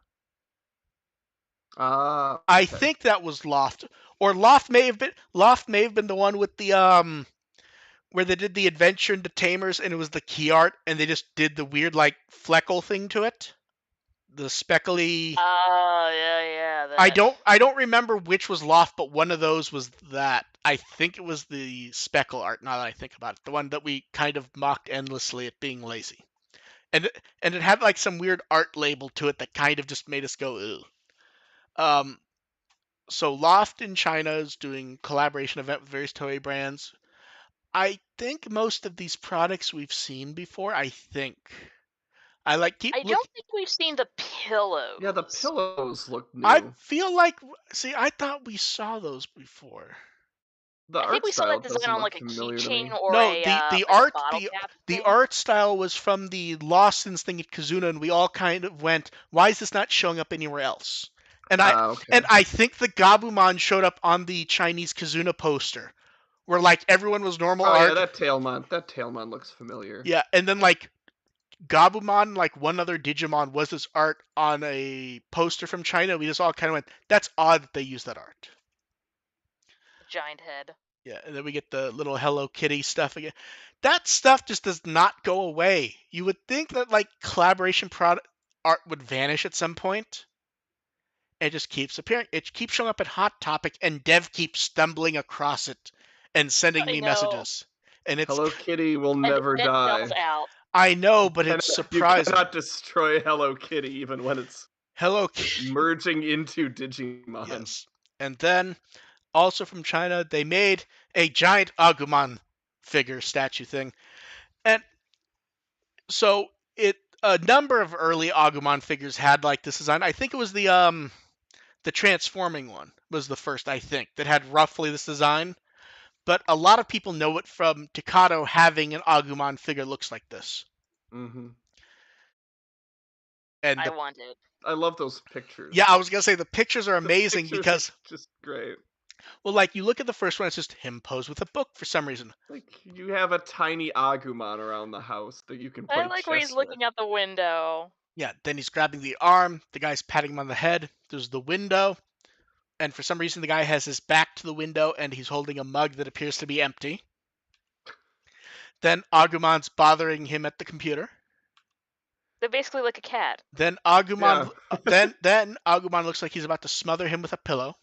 Ah, I okay. think that was Loft, or Loft may have been the one with the where they did the adventure into Tamers and it was the key art and they just did the weird like Fleckle thing to it, the speckly. Oh, yeah, I that. don't remember which was Loft, but one of those was that. I think it was the speckle art. Now that I think about it, the one that we kind of mocked endlessly at being lazy, and it had like some weird art label to it that kind of just made us go ooh. Um, so Loft in China is doing collaboration event with various Toei brands. I think most of these products we've seen before. I think I like keep I look. don't think we've seen the Yeah, the pillows. pillows look I new. feel like see. I thought we saw those before. The I think art we saw style that design doesn't on look like a familiar to keychain me. or No, a the like a art bottle cap the thing. art style was from the Lost thing at Kazuna, and we all kind of went, "Why is this not showing up anywhere else?" And Okay. I think the Gabumon showed up on the Chinese Kazuna poster, where like everyone was normal Oh yeah, art. that Tailmon looks familiar. Yeah, and then like Gabumon, like one other Digimon, was this art on a poster from China. We just all kind of went, "That's odd that they use that art." Giant head. Yeah, and then we get the little Hello Kitty stuff again. That stuff just does not go away. You would think that like collaboration product art would vanish at some point. It just keeps appearing. It keeps showing up at Hot Topic, and Dev keeps stumbling across it and sending I me know. messages. And it's Hello Kitty will And never then it sells die. out. I know, but it's You surprising. cannot destroy Hello Kitty even when it's Hello Kitty. merging into Digimon. Yes. And then also from China, they made a giant Agumon figure statue thing. And so a number of early Agumon figures had like this design. I think it was the transforming one was the first, I think, that had roughly this design. But a lot of people know it from Takato having an Agumon figure looks like this. Mm-hmm. And I want it. I love those pictures. yeah, I was gonna say the pictures are Those amazing pictures because, are just great. well, like you look at the first one, it's just him posed with a book for some reason. Like you have a tiny Agumon around the house that you can I play like where he's chess with. looking out the window. Yeah, then he's grabbing the arm. The guy's patting him on the head. There's the window, and for some reason the guy has his back to the window and he's holding a mug that appears to be empty. Then Agumon's bothering him at the computer. They're basically like a cat. Then Yeah. then Agumon looks like he's about to smother him with a pillow.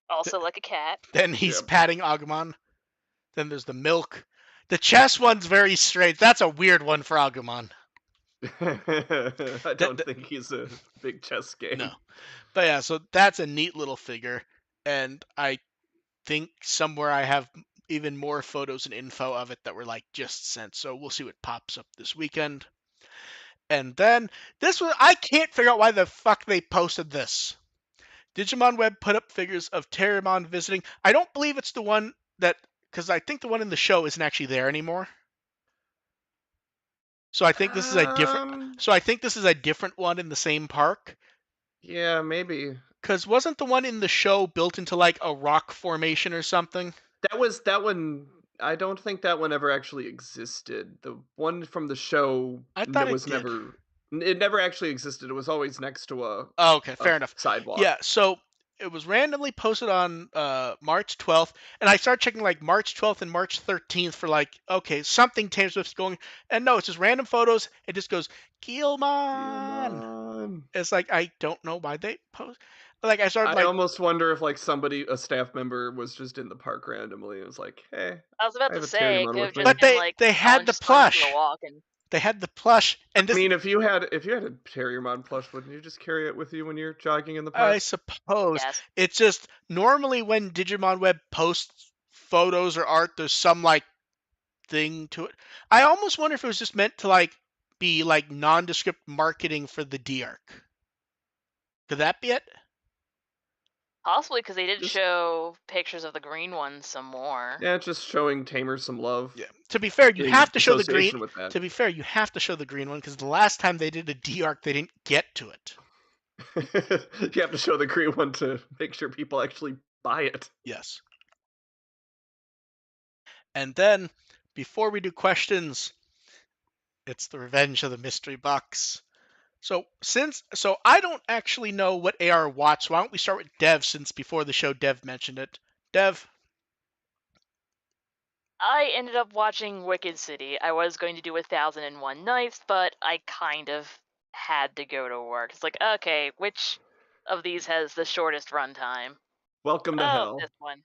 Also like a cat. Then he's Yep. patting Agumon. Then there's the milk. The chess one's very strange. That's a weird one for Agumon. I don't think he's a big chess game. No. But yeah, so that's a neat little figure. And I think somewhere I have even more photos and info of it that were like just sent. So we'll see what pops up this weekend. And then this was, I can't figure out why the fuck they posted this. Digimon Web put up figures of Terriermon visiting. I don't believe it's the one that, because I think the one in the show isn't actually there anymore. So I think this is a different. So I think this is a different one in the same park. Yeah, maybe. Because wasn't the one in the show built into like a rock formation or something? That one. I don't think that one ever actually existed. The one from the show I thought it was did. never. It never actually existed. It was always next to a. Oh, okay, fair enough. Sidewalk. Yeah, so it was randomly posted on March 12th, and I started checking like March 12th and March 13th for like, okay, something Taylor Swift's going, and no, it's just random photos. It just goes, Gilmon. It's like, I don't know why they post. Like I started like, I almost wonder if like a staff member was just in the park randomly and was like, hey. I was about I to have a say, Terriermon could have with me. just but been like they had the just gone for plush. a walk and They had the plush, and this, I mean, if you had a Terriermon plush, wouldn't you just carry it with you when you're jogging in the park? I suppose. yes. It's just normally when Digimon Web posts photos or art, there's some like thing to it. I almost wonder if it was just meant to like be like nondescript marketing for the D arc. Could that be it? Possibly because they did Just- show pictures of the green ones some more. Yeah, just showing Tamer some love. Yeah. To be fair, you in have to show the green. association with that. To be fair, you have to show the green one because the last time they did a D arc, they didn't get to it. You have to show the green one to make sure people actually buy it. Yes. And then, before we do questions, it's the Revenge of the Mystery Box. So I don't actually know what AR watched. Why don't we start with Dev, since before the show Dev mentioned it. Dev. I ended up watching Wicked City. I was going to do 1001 Nights, but I kind of had to go to work. It's like, okay, which of these has the shortest runtime? Welcome to hell. This one.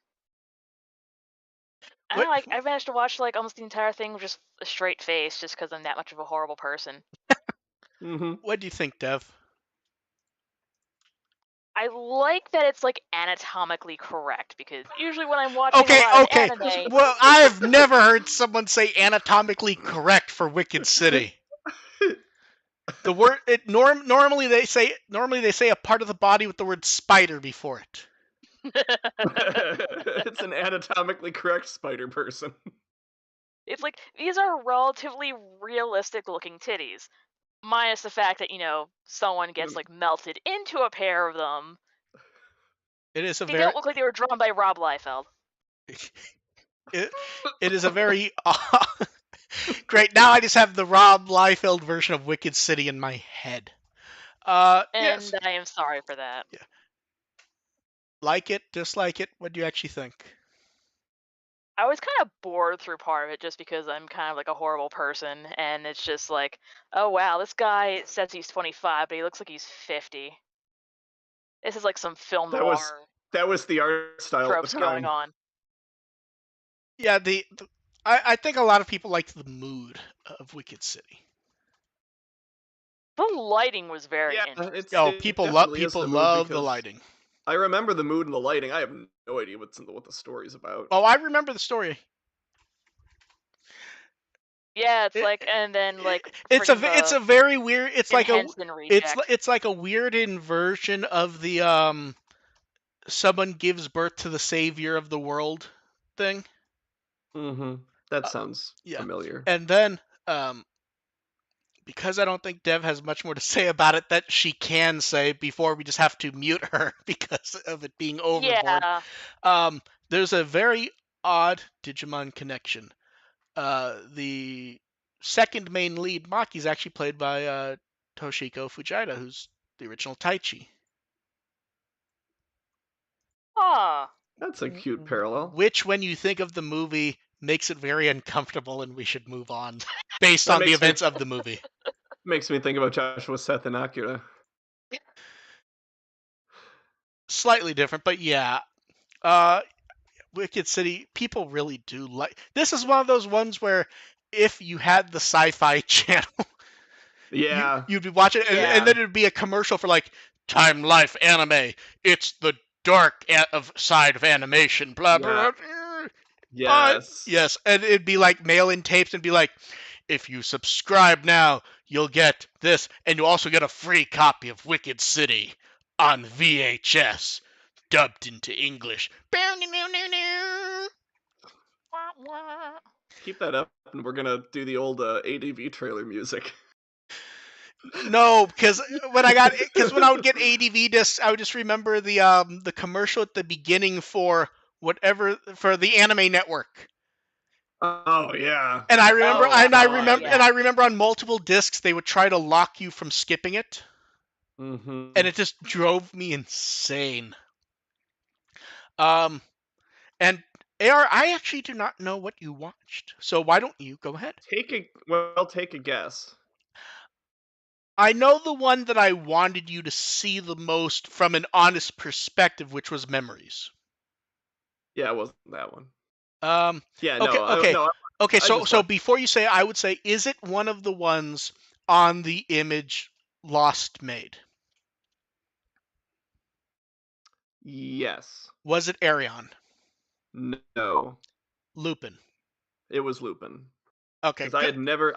I don't know, like I managed to watch like almost the entire thing with just a straight face, just because I'm that much of a horrible person. Mm-hmm. What do you think, Dev? I like that it's like anatomically correct, because usually when I'm watching a lot of anime, Well, I've never heard someone say anatomically correct for Wicked City. The word normally they say a part of the body with the word spider before it. It's An anatomically correct spider person. It's like these are relatively realistic looking titties. Minus the fact that, someone gets like melted into a pair of them. It is a They very don't look like they were drawn by Rob Liefeld. it is a very great. Now I just have the Rob Liefeld version of Wicked City in my head. Yes. And I am sorry for that. Yeah. Like it, dislike it. What do you actually think? I was kind of bored through part of it just because I'm kind of like a horrible person, and it's just like, oh wow, this guy says he's 25, but he looks like he's 50. This is like some film That was noir the art style at the tropes going time. on. Yeah, I think a lot of people liked the mood of Wicked City. The lighting was very Yeah, interesting. Oh, it people definitely is people the mood love the because lighting. I remember the mood and the lighting. I have no idea what the story's about. Oh, I remember the story. Yeah, it's It, like, and then like it's freaking a very weird. It's Jim like a Henson reject. it's like a weird inversion of the someone gives birth to the savior of the world thing. Mm-hmm. That Uh, sounds yeah, familiar. and then because I don't think Dev has much more to say about it that she can say before we just have to mute her because of it being overboard. Yeah. There's a very odd Digimon connection. The second main lead, Maki, is actually played by Toshiko Fujita, who's the original Taichi. Huh. That's a cute parallel. Which, when you think of the movie, makes it very uncomfortable, and we should move on based That on the makes me events of the movie. makes me think about Joshua, Seth, and Akira. Slightly different, but yeah. Wicked City, people really do like. This is one of those ones where if you had the Sci-Fi Channel, Yeah, you'd be watching it, and Yeah. then it'd be a commercial for like Time Life Anime. It's the dark of side of animation. Blah blah. yeah, Blah. But yes, yes, and it'd be like mail-in tapes, and be like, if you subscribe now, you'll get this, and you'll also get a free copy of Wicked City on VHS, dubbed into English. Keep that up, and we're gonna do the old ADV trailer music. No, because when I would get ADV discs, I would just remember the commercial at the beginning for the Anime Network. Oh yeah. And I remember, Oh, and I God, remember, yeah. and I remember on multiple discs they would try to lock you from skipping it, Mm-hmm. and it just drove me insane. And AR, I actually do not know what you watched, so why don't you go ahead? Take a guess. I know the one that I wanted you to see the most from an honest perspective, which was Memories. Yeah, it wasn't that one. Yeah, Okay, no, okay, no. okay. I So, just watched. before you say, I would say, is it one of the ones on the Image Lost made? Yes. Was it Arion? No. Lupin? It was Lupin. Okay, Because I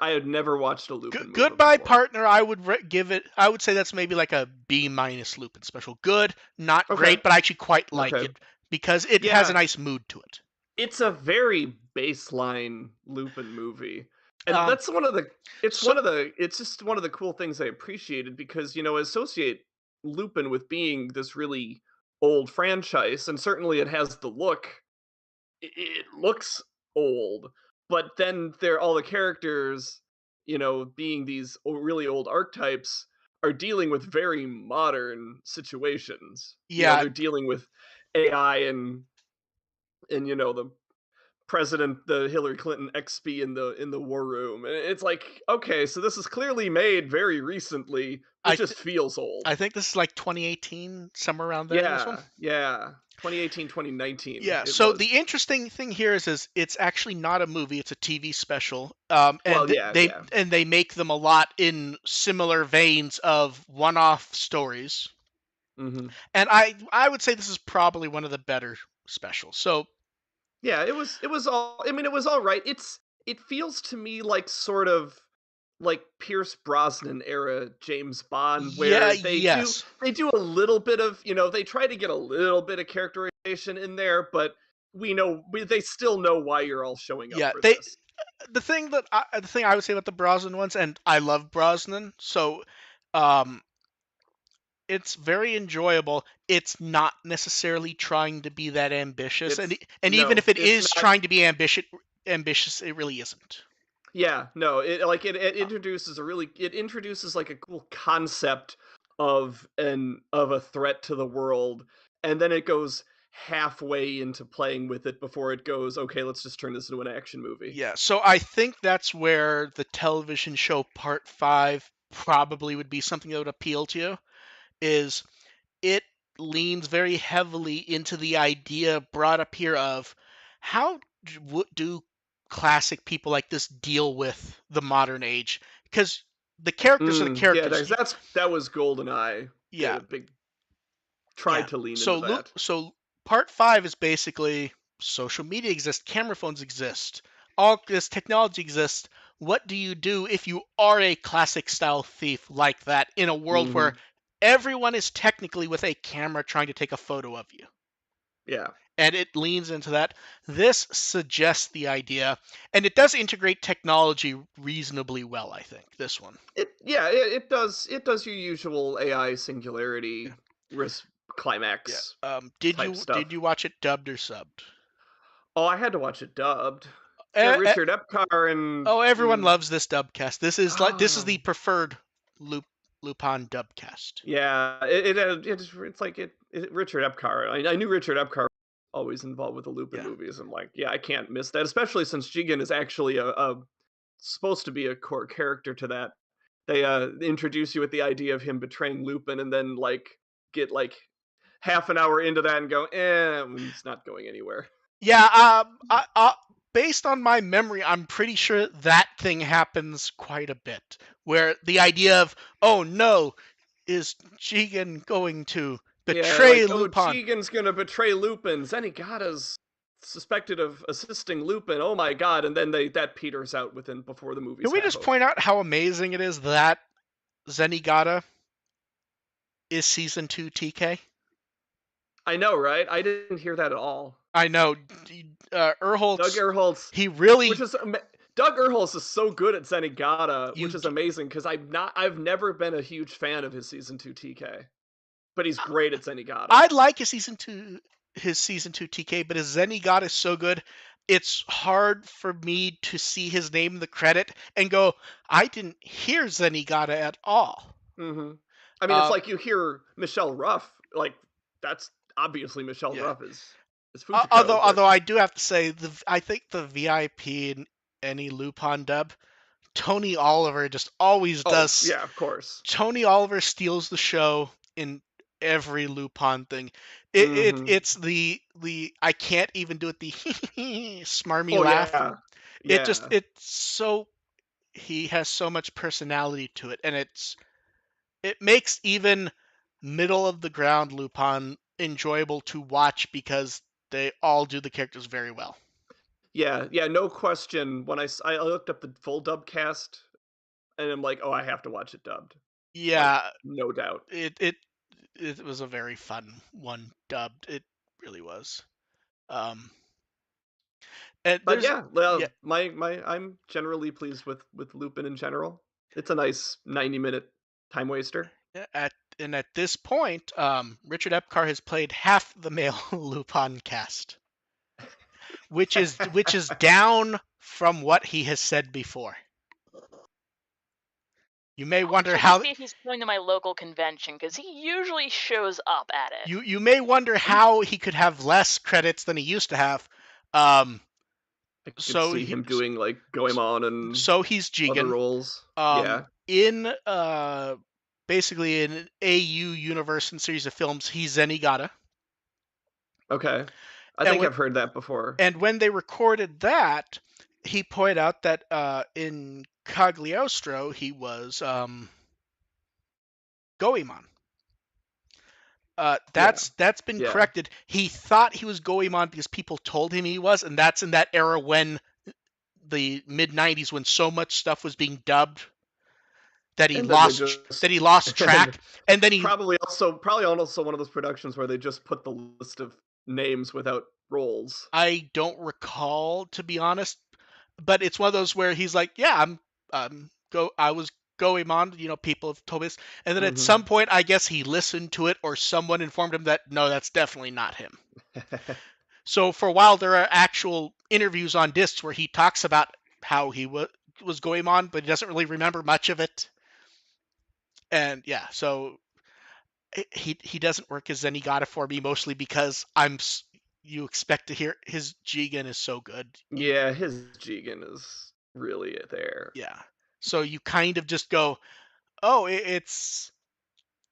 had never watched a Lupin movie Goodbye before. Partner. I would give it. I would say that's maybe like a B- Lupin special. Good, not Okay. great, but I actually quite like Okay. it because it has a nice mood to it. It's a very baseline Lupin movie. And that's So- it's just one of the cool things I appreciated because, I associate Lupin with being this really old franchise, and certainly it has the look. It looks old, but then all the characters, being these really old archetypes, are dealing with very modern situations. Yeah, They're dealing with AI and the president, the Hillary Clinton XP in the war room. And it's like, okay, so this is clearly made very recently. It just feels old. I think this is like 2018, somewhere around there. This one. Yeah. 2018, 2019. Yeah. It So was. the interesting thing here is it's actually not a movie; it's a TV special. Well, yeah. They make them a lot in similar veins of one-off stories. Mm-hmm. And I would say this is probably one of the better specials. So yeah, it was all. I mean, it was all right. It feels to me like sort of like Pierce Brosnan era James Bond, where they do a little bit of they try to get a little bit of characterization in there, but they still know why you're all showing up Yeah, for this. the thing I would say about the Brosnan ones, and I love Brosnan, so um, it's very enjoyable. It's not necessarily trying to be that ambitious, and even if it it's is not. trying to be ambitious, it really isn't. Yeah, no, it introduces like a cool concept of a threat to the world, and then it goes halfway into playing with it before it goes, okay, let's just turn this into an action movie. Yeah, so I think that's where the television show Part 5 probably would be something that would appeal to you, is it leans very heavily into the idea brought up here of how do classic people like this deal with the modern age? Because the characters are the Yeah, characters. that was GoldenEye did Yeah, a big yeah. tried to lean into that. So Part 5 is basically social media exists, camera phones exist, all this technology exists. What do you do if you are a classic style thief like that in a world Hmm. where everyone is technically with a camera trying to take a photo of you? Yeah. And it leans into that. This suggests the idea, and it does integrate technology reasonably well, I think, this one. It does your usual AI Yeah. singularity risk Yeah. climax type Did stuff. you watch it dubbed or subbed? Oh, I had to watch it dubbed. It's got Eh, eh, Richard Epcar and oh, everyone loves this dubcast. This is the oh preferred Lupin dubcast. yeah, it's like Richard Epcar. I knew Richard Epcar was always involved with the Lupin Yeah. movies. I'm like, yeah, I can't miss that, especially since Jigen is actually a supposed to be a core character to that. They introduce you with the idea of him betraying Lupin, and then like get like half an hour into that and go, it's not going anywhere. Yeah, based on my memory, I'm pretty sure that thing happens quite a bit. Where the idea of, oh no, is Jigen going to Yeah, betray like, oh, Lupin? Jigen's gonna betray Lupin. Zenigata's suspected of assisting Lupin. Oh my god! And then that peters out within before the Can movie's we half just over. point out how amazing it is that Zenigata is season 2 TK? I know, right? I didn't hear that at all. I know. Doug Erholtz, Erholtz, he really. which is Doug Erholtz is so good at Zenigata, which You is amazing because I've never been a huge fan of his season 2 TK, but he's great at Zenigata. I'd like his season 2 TK, but his Zenigata is so good, it's hard for me to see his name in the credit and go, I didn't hear Zenigata at all. Mm-hmm. I mean, it's like you hear Michelle Ruff, like that's obviously Michelle Yeah. Ruff is Fujiko, Although I do have to say, I think the VIP in any Lupin dub, Tony Oliver just always does. Yeah, of course. Tony Oliver steals the show in every Lupin thing. It's the I can't even do it, the smarmy laugh. Yeah. It's so, he has so much personality to it, and it makes even middle of the ground Lupin enjoyable to watch because they all do the characters very well. Yeah, no question. When I looked up the full dub cast, and I'm like, oh, I have to watch it dubbed. Yeah, like, no doubt. It was a very fun one dubbed. It really was. And But yeah, yeah, I'm generally pleased with Lupin in general. It's a nice 90-minute time waster. at this point, Richard Epcar has played half the male Lupin cast, which is down from what he has said before. You may wonder Check to how see if he's going to my local convention because he usually shows up at it. you may wonder how he could have less credits than he used to have. I could see him doing like Goemon and so he's Jigen. Other roles. In basically in an AU universe and series of films, he's Zenigata. Okay. I think I've heard that before. And when they recorded that, he pointed out that in Cagliostro he was Goemon. That's been corrected. He thought he was Goemon because people told him he was, and that's in that era when the mid 90s, when so much stuff was being dubbed that he lost track, and then he probably also one of those productions where they just put the list of names without roles? I don't recall, to be honest, but it's one of those where he's like, "Yeah, I was Goemon, people have told me this," and then at some Hmm. point, I guess he listened to it, or someone informed him that no, that's definitely not him. So for a while, there are actual interviews on discs where he talks about how he was Goemon, but he doesn't really remember much of it. And yeah, so he doesn't work as Zenigata for me, mostly because you expect to hear his Jigen is so good. Yeah, his Jigen is really there. Yeah. So you kind of just go, oh, it's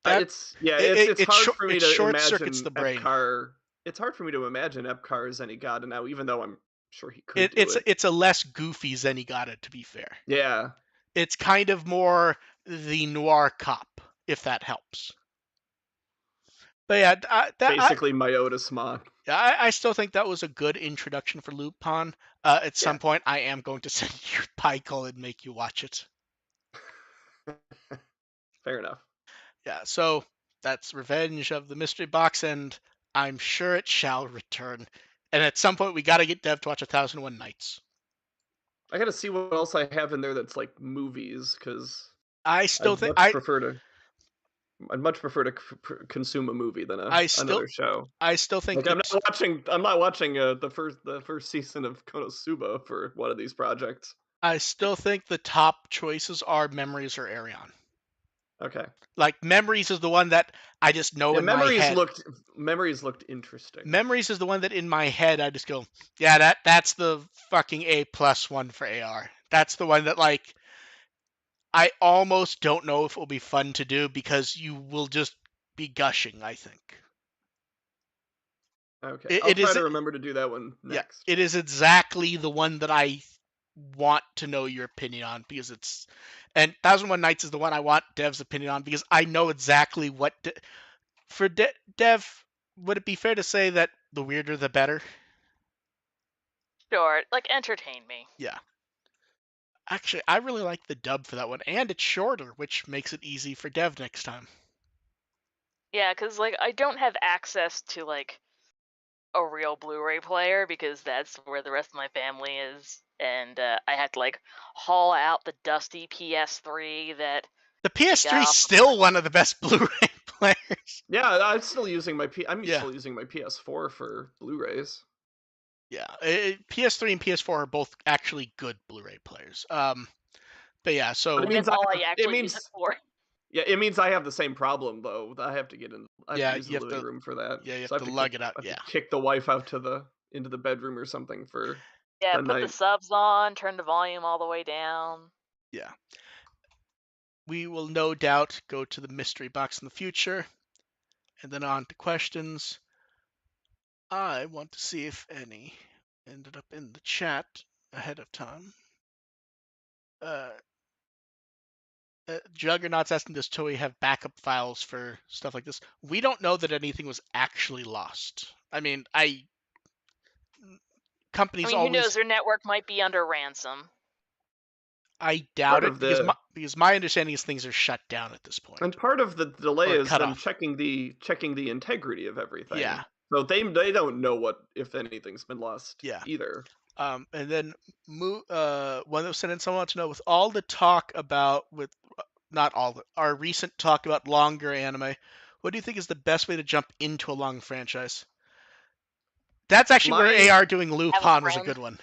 that It's hard for me it to short circuits imagine the brain. Epcar. It's hard for me to imagine Epcar as Zenigata now, even though I'm sure he could do it. It's a less goofy Zenigata, to be fair. Yeah, It's kind of more the noir cop, if that helps. But yeah, basically Myotismon. I still think that was a good introduction for Lupin. At Yeah, some point, I am going to send you Pykel and make you watch it. fair enough. Yeah, so that's Revenge of the Mystery Box, and I'm sure it shall return. And at some point, we got to get Dev to watch 1001 Nights. I gotta see what else I have in there that's like movies, because I still I'd think much prefer to. I'd much prefer to consume a movie than I still another show. I still think Like I'm that not watching. I'm not watching the first season of Konosuba for one of these projects. I still think the top choices are Memories or Arion. Okay. Like Memories is the one that I just know Yeah, in my head. memories looked interesting. Memories is the one that in my head I just go, yeah, that's the fucking A+ one for AR. That's the one that like I almost don't know if it will be fun to do because you will just be gushing, I think. Okay, It, I'll it try is to remember to do that one yeah, next. it is exactly the one that I want to know your opinion on because it's and 1001 Nights is the one I want Dev's opinion on because I know exactly what for Dev, would it be fair to say that the weirder the better? Sure, like entertain me. Yeah. Actually, I really like the dub for that one, and it's shorter, which makes it easy for Dev next time. Yeah, because like I don't have access to like a real Blu-ray player because that's where the rest of my family is, and I had to like haul out the dusty PS3 that The I got PS3 is off of still one of the best Blu-ray players. Yeah, I'm still using I'm Yeah, still using my PS4 for Blu-rays. yeah. PS3 and PS4 are both actually good Blu-ray players. But yeah, But it so and means it's I all have, I it actually use it means for. yeah, it means I have the same problem though. I have to yeah, use the living room for that. you So have to lug it out. I have to Yeah, kick the wife out to the into the bedroom or something for Yeah, the put the night. subs on, turn the volume all the way down. yeah. We will no doubt go to the mystery box in the future, and then on to questions. I want to see if any ended up in the chat ahead of time. Uh, Juggernaut's asking, does Toei have backup files for stuff like this? We don't know that anything was actually lost. I mean, I companies mean, who always. knows? Their network might be under ransom. I doubt Part it of the because my understanding is things are shut down at this And point part of the delay or is cut them off. checking the integrity of Yeah, everything. So they don't know what if anything's been lost yeah. either. And then one that was sent in, someone wants to know with all the talk about not all the our recent talk about longer anime, what do you think is the best way to jump into a long franchise? That's actually where My AR doing Have a Lupin was a friend. good one.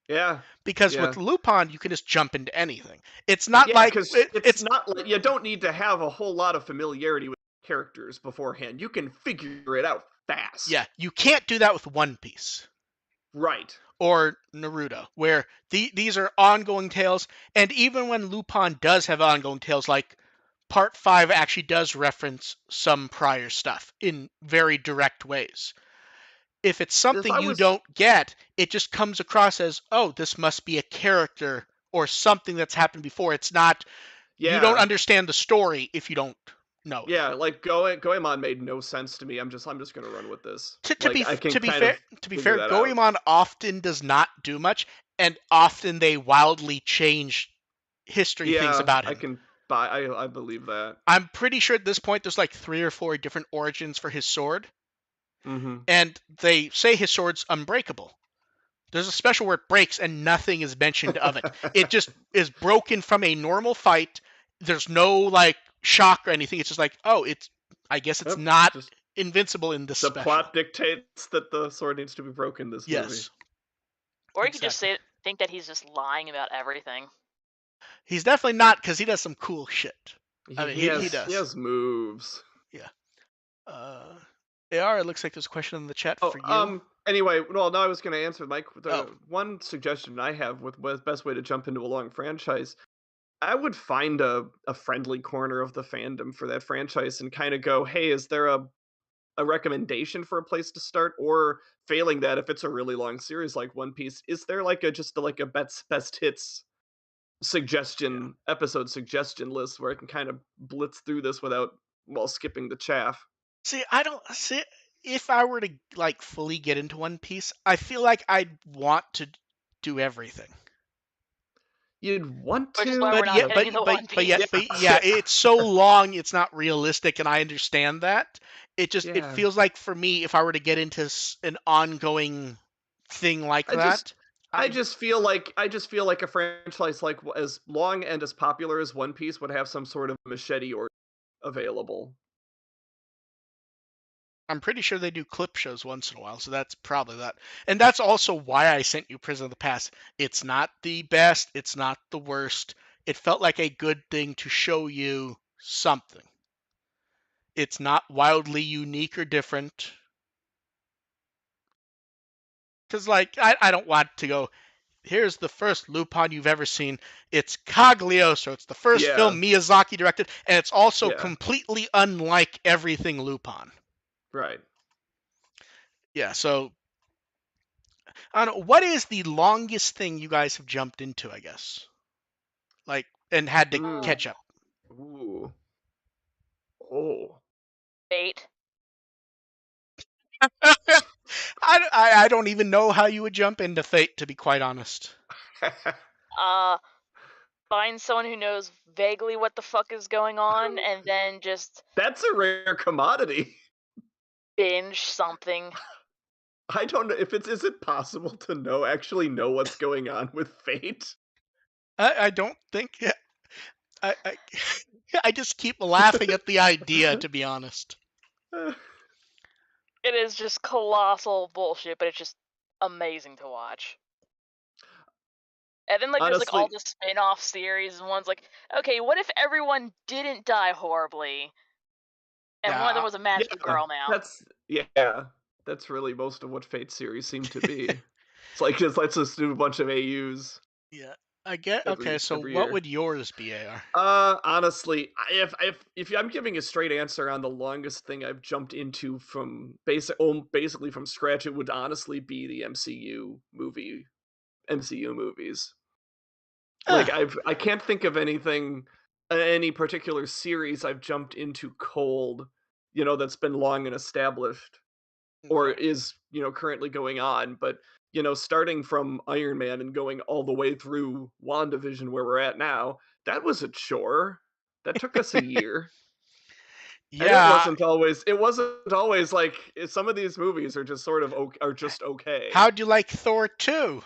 yeah, Because yeah. with Lupin, you can just jump into anything. It's not Yeah, like because it's it's not like you don't need to have a whole lot of familiarity with characters beforehand. You can figure it out yeah, fast. you can't do that with One Piece Right. or Naruto, where these are ongoing tales. And even when Lupin does have ongoing tales, like Part 5 actually does reference some prior stuff in very direct ways. If it's If something I you was don't get, it just comes across as, oh, this must be a character or something that's happened before. It's not, you don't yeah, understand the story if you don't know it. yeah, like Goemon made no sense to me. I'm just gonna run with this. Like I can To be kind fair, of figure that out. Goemon often does not do much, and often they wildly change history things Yeah, about I him. can buy I believe that. I'm pretty sure at this point there's like 3 or 4 different origins for his sword, and they say his sword's unbreakable. There's a special where it breaks and nothing is mentioned of it. It just is broken from a normal fight. There's no like shock or anything. It's just like, oh, I guess it's not just invincible in this the special. plot dictates that the sword needs to be broken in this movie. Yes. Or you could just think that he's just lying about everything. He's definitely not, because he does some cool shit. I mean, He does. He has moves. Yeah. AR, it looks like there's a question in the chat for you. Anyway, well, now I was going to answer Mike. One suggestion I have with best way to jump into a long franchise, I would find a friendly corner of the fandom for that franchise and kind of go, hey, is there a recommendation for a place to start? Or failing that, if it's a really long series like One Piece, is there like a best hits suggestion episode suggestion list where I can kind of blitz through this without skipping the chaff? See, I don't see if I were to like fully get into One Piece, I feel like I'd want to do everything. You'd want to, but it's so long, it's not realistic, and I understand that. It feels like for me, if I were to get into an ongoing thing like that, I just feel like a franchise like as long and as popular as One Piece would have some sort of machete or available. I'm pretty sure they do clip shows once in a while, so that's probably that. And that's also why I sent you Prison of the Past. It's not the best, it's not the worst. It felt like a good thing to show you something. It's not wildly unique or different. Because, like, I don't want to go, here's the first Lupin you've ever seen. It's Cagliostro. It's the first film Miyazaki directed, and it's also completely unlike everything Lupin. Right. Yeah, so I don't know. What is the longest thing you guys have jumped into, I guess? Like, and had to catch up? Ooh. Oh. Fate. I don't even know how you would jump into Fate, to be quite honest. Find someone who knows vaguely what the fuck is going on, and then just... That's a rare commodity. Binge something. I don't know if is it possible to actually know what's going on with Fate? I don't think... I just keep laughing at the idea, to be honest. It is just colossal bullshit, but it's just amazing to watch. And then, like, there's like all the spin-off series, and one's like, okay, what if everyone didn't die horribly? And one of them was a magical girl now. That's really most of what Fate series seem to be. It's like, let's just do a bunch of AUs. Yeah, I get. Okay, so what would yours be, AR? Honestly, if I'm giving a straight answer on the longest thing I've jumped into from basically from scratch, it would honestly be the MCU movies. Like I can't think of any particular series I've jumped into cold, that's been long and established, or is currently going on. But starting from Iron Man and going all the way through WandaVision, where we're at now, that was a chore. That took us a year. Yeah, and it wasn't always like some of these movies are just sort of okay. How'd you like Thor 2?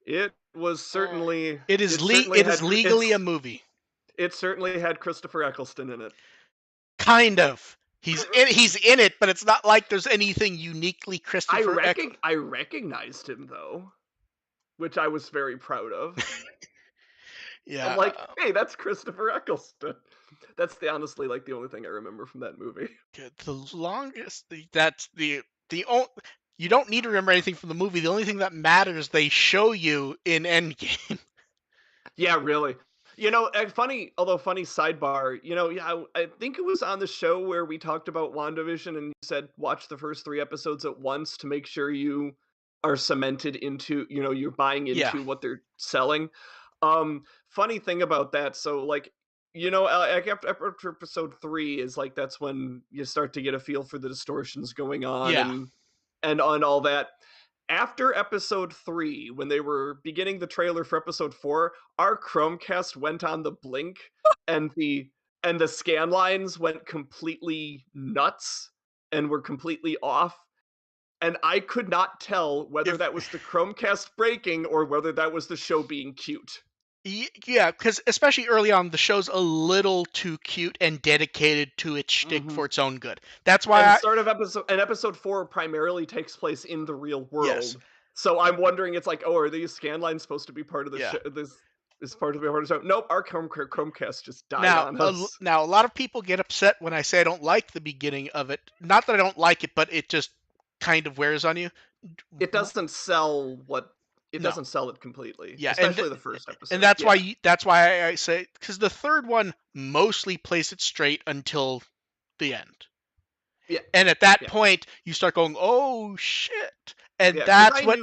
It was certainly. It is legally a movie. It certainly had Christopher Eccleston in it. Kind of. He's in it, but it's not like there's anything uniquely Christopher. I recognized him though, which I was very proud of. Yeah, I'm like, hey, that's Christopher Eccleston. That's honestly like the only thing I remember from that movie. The longest. That's the only. You don't need to remember anything from the movie. The only thing that matters, they show you in Endgame. Yeah, really. Funny sidebar, I think it was on the show where we talked about WandaVision and you said watch the first 3 episodes at once to make sure you are cemented into, you're buying into what they're selling. Funny thing about that, so like, after episode 3 is like, that's when you start to get a feel for the distortions going on and on all that. After episode 3, when they were beginning the trailer for episode 4, our Chromecast went on the blink and the scan lines went completely nuts. and were completely off. And I could not tell whether that was the Chromecast breaking or whether that was the show being cute. Yeah, because especially early on, the show's a little too cute and dedicated to its shtick for its own good. That's why And episode 4 primarily takes place in the real yes, world. So I'm wondering, it's like, oh, are these scan lines supposed to be part of the yeah. show? This is part of the show. Nope, our Chromecast just died on us. Now a lot of people get upset when I say I don't like the beginning of it. Not that I don't like it, but it just kind of wears on you. It doesn't sell it No. doesn't sell it completely, Yeah, especially the first and episode. that's why I say, because the third one mostly plays it straight until the end. Yeah. And at that point, you start going, "Oh shit!" And Yeah, that's what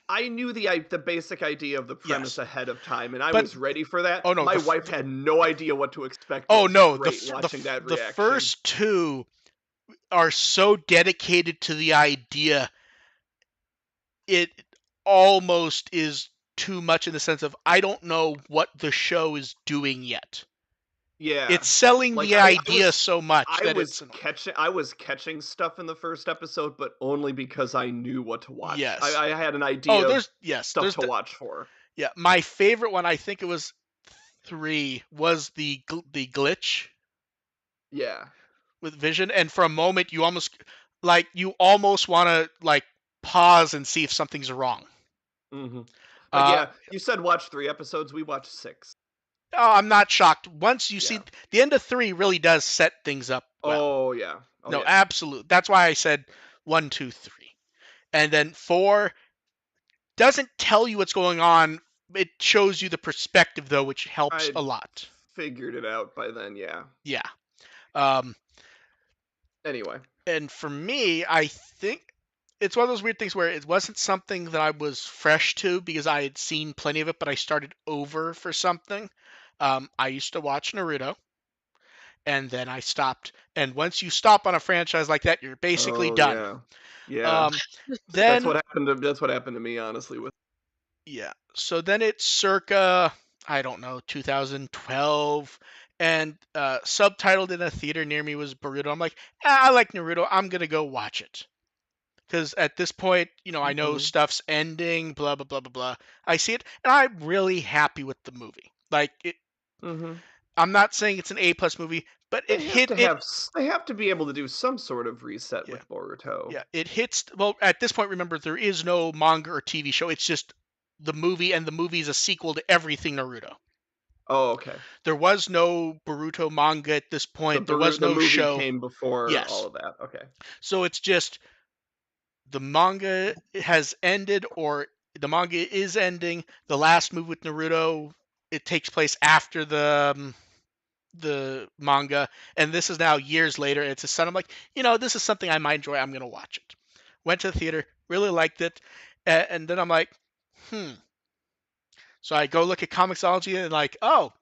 I knew the basic idea of the premise ahead of time, and I But- was ready for that. oh, no, My the wife had no idea what to expect. Oh It was no, great watching that the reaction. first two are so dedicated to the idea, it almost is too much in the sense of I don't know what the show is doing yet. Yeah, It's selling like, the idea so much I that was catching stuff in the first episode, but only because I knew what to watch. Yes. I had an idea of stuff to the, watch for. Yeah, my favorite one, I think it was 3, was the glitch. Yeah. With Vision, and for a moment you almost want to like pause and see if something's wrong. But yeah, you said watch 3 episodes. We watched 6. Oh, I'm not shocked. Once you see the end of 3, really does set things up well. Oh yeah. No, absolutely. That's why I said 1, 2, 3, and then 4 doesn't tell you what's going on. It shows you the perspective though, which helps a lot. Figured it out by then. Yeah. Yeah. Anyway. And for me, I think it's one of those weird things where it wasn't something that I was fresh to because I had seen plenty of it, but I started over for something. I used to watch Naruto, and then I stopped. And once you stop on a franchise like that, you're basically done. Yeah. Then that's what happened to me, honestly. Yeah. So then it's circa, I don't know, 2012, and subtitled in a theater near me was Boruto. I'm like, I like Naruto. I'm gonna go watch it. Because at this point, I know stuff's ending, blah blah blah blah blah. I see it, and I'm really happy with the movie. Like it. I'm not saying it's an A+ movie, but they have to be able to do some sort of reset with Boruto. Yeah, it hits. Well, at this point, remember there is no manga or TV show. It's just the movie, and the movie is a sequel to everything Naruto. Oh, okay. There was no Boruto manga at this point. There was no movie show. Came before all of that. Okay. So it's just the manga has ended, or the manga is ending. The last movie with Naruto, it takes place after the manga, and this is now years later. It's a son. I'm like, this is something I might enjoy. I'm gonna watch it. Went to the theater, really liked it, and then I'm like, So I go look at Comixology and like, oh,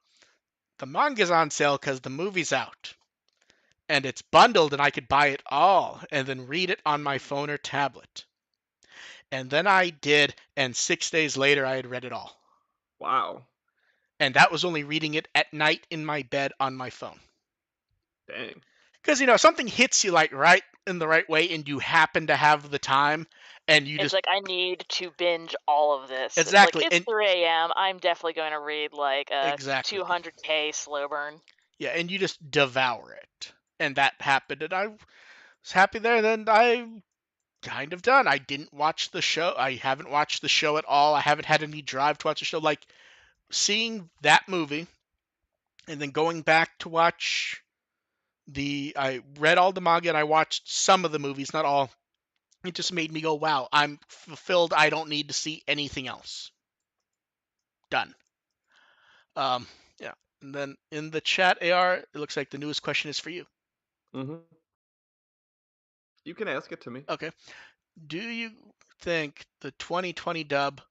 the manga's on sale because the movie's out. And it's bundled and I could buy it all and then read it on my phone or tablet. And then I did, and 6 days later I had read it all. Wow. And that was only reading it at night in my bed on my phone. Dang. Because, something hits you like right in the right way and you happen to have the time. And it's like, I need to binge all of this. Exactly. It's 3 a.m. I'm definitely going to read like a 200K slow burn. Yeah, and you just devour it. And that happened, and I was happy there. Then I'm kind of done. I didn't watch the show. I haven't watched the show at all. I haven't had any drive to watch the show. Like, seeing that movie and then going back to watch I read all the manga and I watched some of the movies, not all. It just made me go, wow, I'm fulfilled. I don't need to see anything else. Done. Yeah. And then in the chat, AR, it looks like the newest question is for you. You can ask it to me. Okay. Do you think the 2020 dub...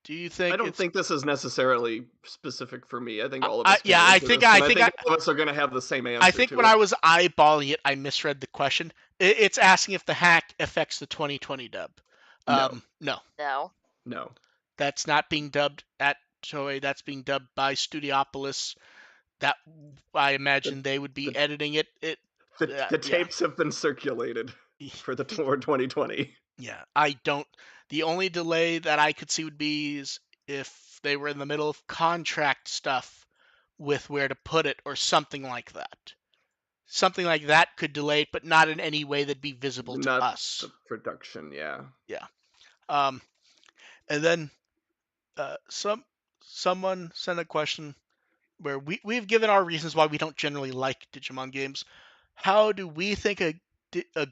do you think I don't think this is necessarily specific for me. I think all of us I think all of us are going to have the same answer. I think when I was eyeballing it, I misread the question. It's asking if the hack affects the 2020 dub. No. That's not being dubbed at Toei. That's being dubbed by Studiopolis. That I The imagine they would be the editing it. the Yeah. tapes have been circulated for the tour 2020. Yeah, I don't. The only delay that I could see would be is if they were in the middle of contract stuff with where to put it or something like that. Something like that could delay it, but not in any way that'd be visible to Not us. the production, yeah. Yeah. Um, and then someone sent a question where we've given our reasons why we don't generally like Digimon games. How do we think a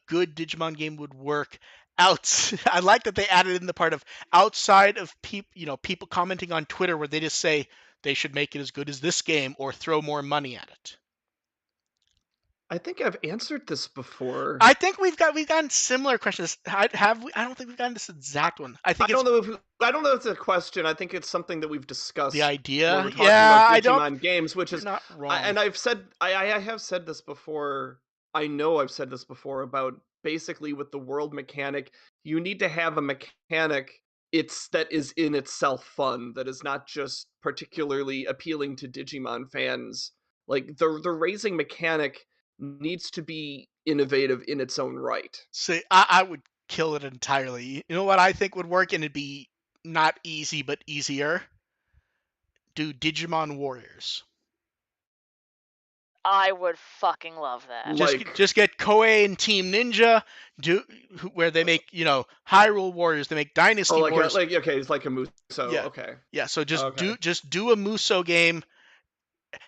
good Digimon game would work? I like that they added in the part of outside of people commenting on Twitter where they just say they should make it as good as this game or throw more money at it. I think I've answered this before. I think we've gotten similar questions. Have we? I don't think we've gotten this exact one. I think it's I don't know if it's a question. I think it's something that we've the discussed when idea. we're talking Yeah, about I don't. Digimon games, which You're is, not wrong. and I have said this before. I know I've said this before about basically with the world mechanic, you need to have a mechanic that is in itself fun, that is not just particularly appealing to Digimon fans. Like the raising mechanic needs to be innovative in its own right. See, I would kill it entirely. You know what I think would work, and it'd be not easy but easier. Do Digimon Warriors. I would fucking love that. Like, Just get Koei and Team Ninja where they make Hyrule Warriors. They make Dynasty Warriors. okay, it's like a Muso. Yeah, Okay, yeah. So okay. just do a Muso game.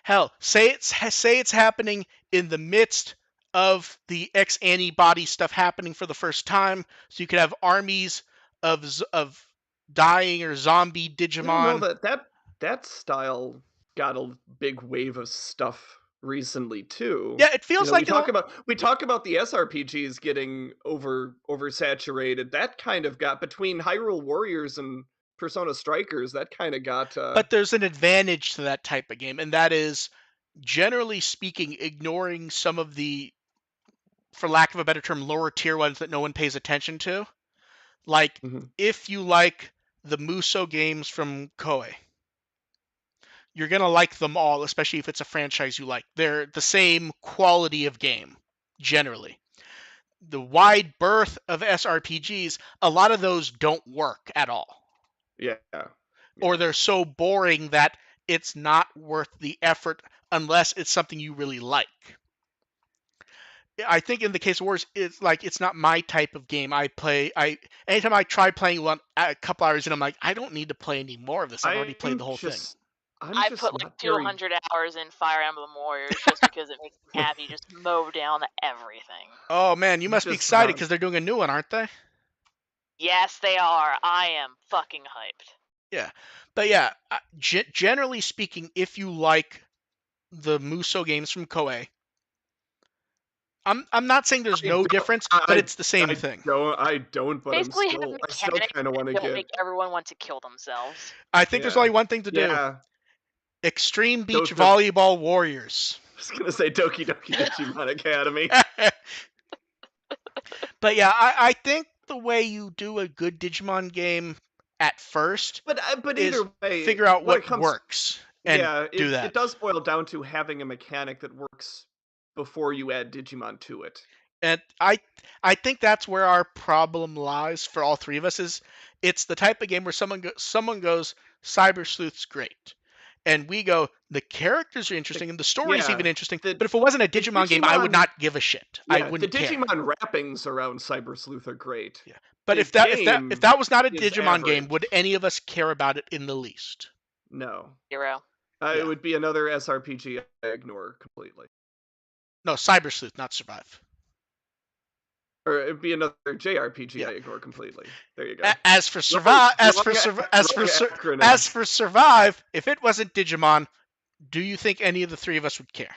Hell, say it's happening in the midst of the ex antibody stuff happening for the first time, so you could have armies of dying or zombie I don't know Digimon. that style got a big wave of stuff recently too. Yeah, it You feels know, we like talk it'll. about we talk about the SRPGs getting oversaturated. That kind of got between Hyrule Warriors and Persona Strikers. That kind of got. But there's an advantage to that type of game, and that is, generally speaking, ignoring some of the, for lack of a better term, lower tier ones that no one pays attention to. Like, Mhm. if you like the Muso games from Koei, you're going to like them all, especially if it's a franchise you like. They're the same quality of game, generally. The wide berth of SRPGs, a lot of those don't work at all. Yeah, Or yeah. they're so boring that it's not worth the effort unless it's something you really like. I think in the case of Wars, it's not my type of game. Anytime I try playing one a couple hours in, I'm like, I don't need to play any more of this. I've already played I'm the whole thing. just I'm I just put like not very 200 hours in Fire Emblem Warriors just because it makes me happy. Just mow down everything. Oh man, you I'm must be just excited not because they're doing a new one, aren't they? Yes, they are. I am fucking hyped. Yeah, but yeah, generally speaking, if you like the Muso games from Koei, I'm not saying there's I no don't difference, but it's the same thing. I don't, but Basically, have I still mechanics kind of want that to don't get. make everyone want to kill themselves. I think there's Yeah, only one thing to do: yeah. Extreme Beach Doki, Volleyball Warriors. I was gonna say Doki Doki Digimon Academy. But yeah, I think the way you do a good Digimon game at first But is either way, figure out when it what comes, works and yeah, do it that. does boil down to having a mechanic that works before you add Digimon to it. And I think that's where our problem lies for all three of us. Is it's the type of game where someone goes, Cyber Sleuth's great, and we go, the characters are The, interesting and the story's even yeah, interesting, the but if it wasn't a the Digimon game, I would Digimon, not give a shit. I yeah, the wouldn't care. Digimon wrappings around Cyber Sleuth are great. Yeah. But The if game that was not a is Digimon game, would average. any of us care about it in the least? No, Zero. it Yeah. would be another SRPG I ignore completely. No, Cyber Sleuth, not Survive. Or it'd be another JRPG Yeah. I ignore completely. There you go. As for Wrong, Survive, wrong acronym. as for Survive, if it wasn't Digimon, do you think any of the three of us would care?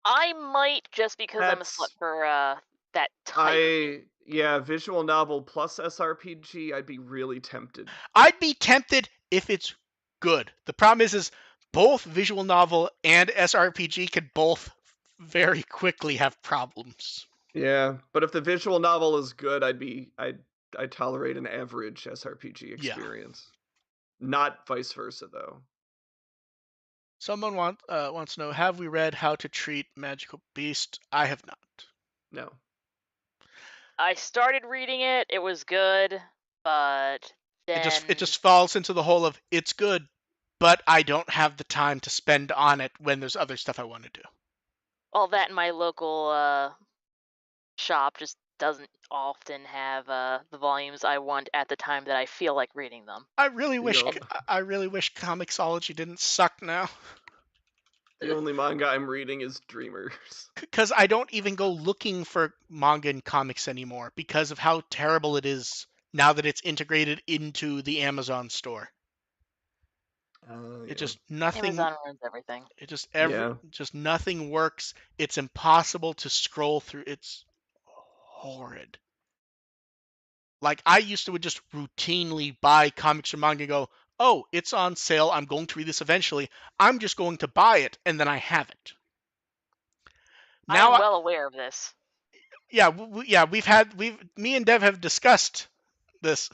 I might just because I'm a slut That's for that type of game. yeah, visual novel plus SRPG. I'd be really tempted. I'd be tempted if it's good. The problem is both visual novel and SRPG can both very quickly have problems. Yeah, but if the visual novel is good, I'd tolerate an average SRPG Yeah. experience. Not vice versa though. Someone wants to know, have we read How to Treat Magical Beast? I have not. No. I started reading it. It was good, but It then just falls into the hole of it's good, but I don't have the time to spend on it when there's other stuff I want to do. all that in my local shop just doesn't often have the volumes I want at the time that I feel like reading them. I The really wish Comixology didn't suck now. the only manga I'm reading is Dreamers. Because I don't even go looking for manga and comics anymore because of how terrible it is now that it's integrated into the Amazon store. It Yeah. just nothing. Amazon ruins everything. It just Yeah. just nothing works. It's impossible to scroll through. It's horrid. Like I used to would just routinely buy comics or manga and go, oh, it's on sale. I'm going to read this eventually. I'm just going to buy it and then I have it. I Now, am well aware of this. yeah, me and Dev have discussed this.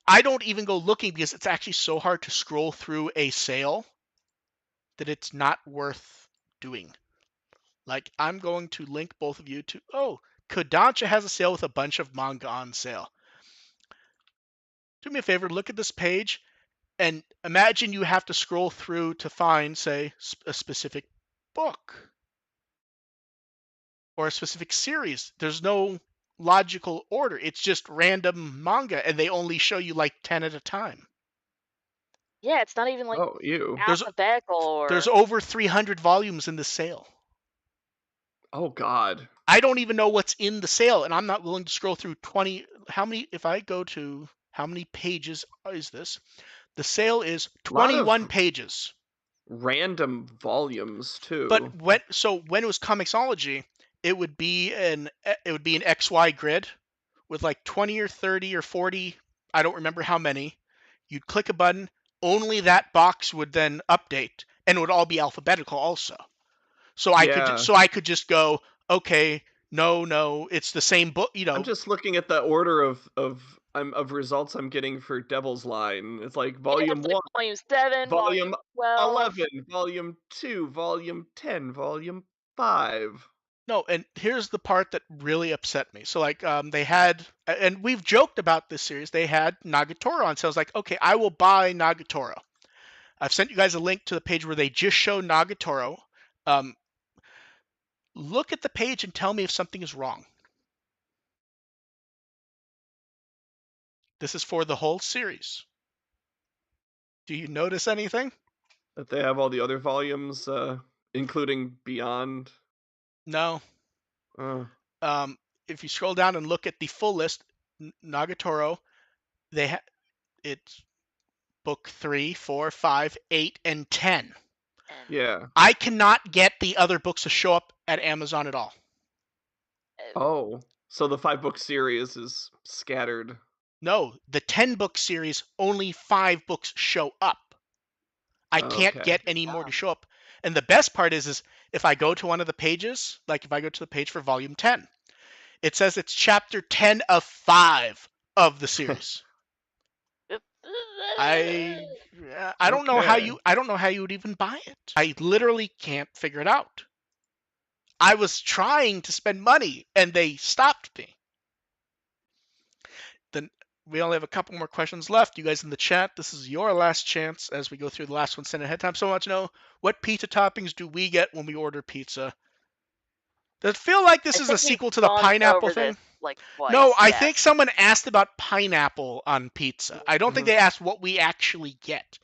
I don't even go looking because it's actually so hard to scroll through a sale that it's not worth doing. Like I'm going to link both of you to Kodansha has a sale with a bunch of manga on sale. Do me a favor, look at this page and imagine you have to scroll through to find, say, a specific book or a specific series. There's no logical order. It's just random manga and they only show you like 10 at a time. Yeah, it's not even like Oh, you. alphabetical There's or over 300 volumes in the sale. Oh God. I don't even know what's in the sale, and I'm not willing to scroll through 20. How many? If I go to how many pages is this? The sale is A lot 21 of pages. random volumes But too. when it was Comixology, it would be an XY grid with like 20 or 30 or 40. I don't remember how many. You'd click a button. Only that box would then update, and it would all be alphabetical also. So Yeah. I could just go, okay, no, it's the same book, I'm just looking at the order of results I'm getting for Devil's Line. It's like yeah, volume it's like 1, volume 7, volume volume 12. 11, volume 2, volume 10, volume 5. No, and here's the part that really upset me. So like they had, and we've joked about this series. They had Nagatoro on, so I was like, okay, I will buy Nagatoro. I've sent you guys a link to the page where they just show Nagatoro. Um, look at the page and tell me if something is wrong. This is for the whole series. Do you notice anything? That they have all the other volumes, including Beyond. No. Uh, Um, if you scroll down and look at the full list, Nagatoro, it's book 3, 4, 5, 8, and 10. And yeah. I cannot get the other books to show up at Amazon at all. Oh, so the 5-book series is scattered. No, the 10 book series, only 5 books show up. I can't Okay. get any more to show up. And the best part is if I go to one of the pages, like if I go to the page for volume 10, it says it's chapter 10 of 5 of the series. I don't know how Okay. you would even buy it. I literally can't figure it out. I was trying to spend money and they stopped me. Then we only have a couple more questions left. You guys in the chat, this is your last chance as we go through the last one sent ahead of time. So I want to know, what pizza toppings do we get when we order pizza? Does it feel like I this is a think we've sequel to the gone pineapple over thing? this like No, twice. I think Yes. someone asked about pineapple on pizza. I don't think Mhm. they asked what we actually get.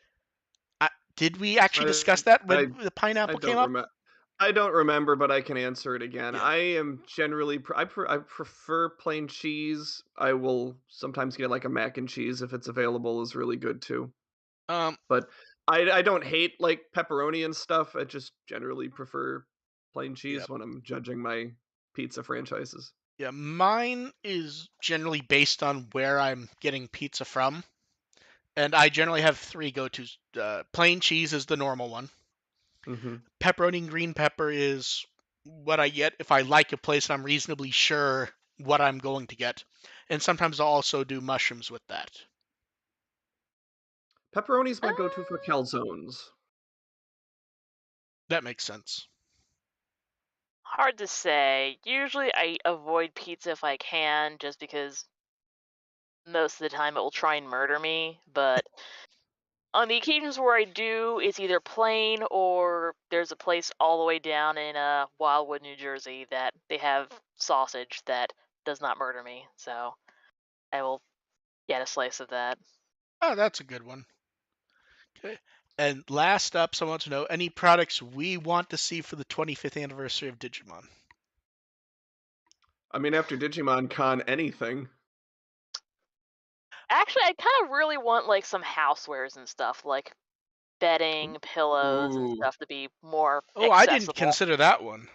Did we actually I discuss that I when the I pineapple came don't up? remember. I don't remember, but I can answer it again. Yeah. I am generally I prefer plain cheese. I will sometimes get like a mac and cheese if it's available is really good too. Um, But I don't hate like pepperoni and stuff. I just generally prefer plain yeah. cheese when I'm judging my pizza franchises. Yeah, mine is generally based on where I'm getting pizza from. And I generally have 3 go-tos. Plain cheese is the normal one. Mhm. Pepperoni and green pepper is what I get if I like a place and I'm reasonably sure what I'm going to get. And sometimes I'll also do mushrooms with that. Pepperoni's Uh, my go-to for calzones. That makes sense. Hard to say. Usually I avoid pizza if I can, just because most of the time it will try and murder me. But on the occasions where I do, it's either plain or there's a place all the way down in Wildwood, New Jersey that they have sausage that does not murder me. So I will get a slice of that. Oh, that's a good one. Okay. And last up, someone wants to know any products we want to see for the 25th anniversary of Digimon. I mean, after Digimon Con, anything. Actually, I kind of really want like some housewares and stuff, like bedding, pillows, and Ooh. stuff to be more Oh, I didn't accessible. consider that one.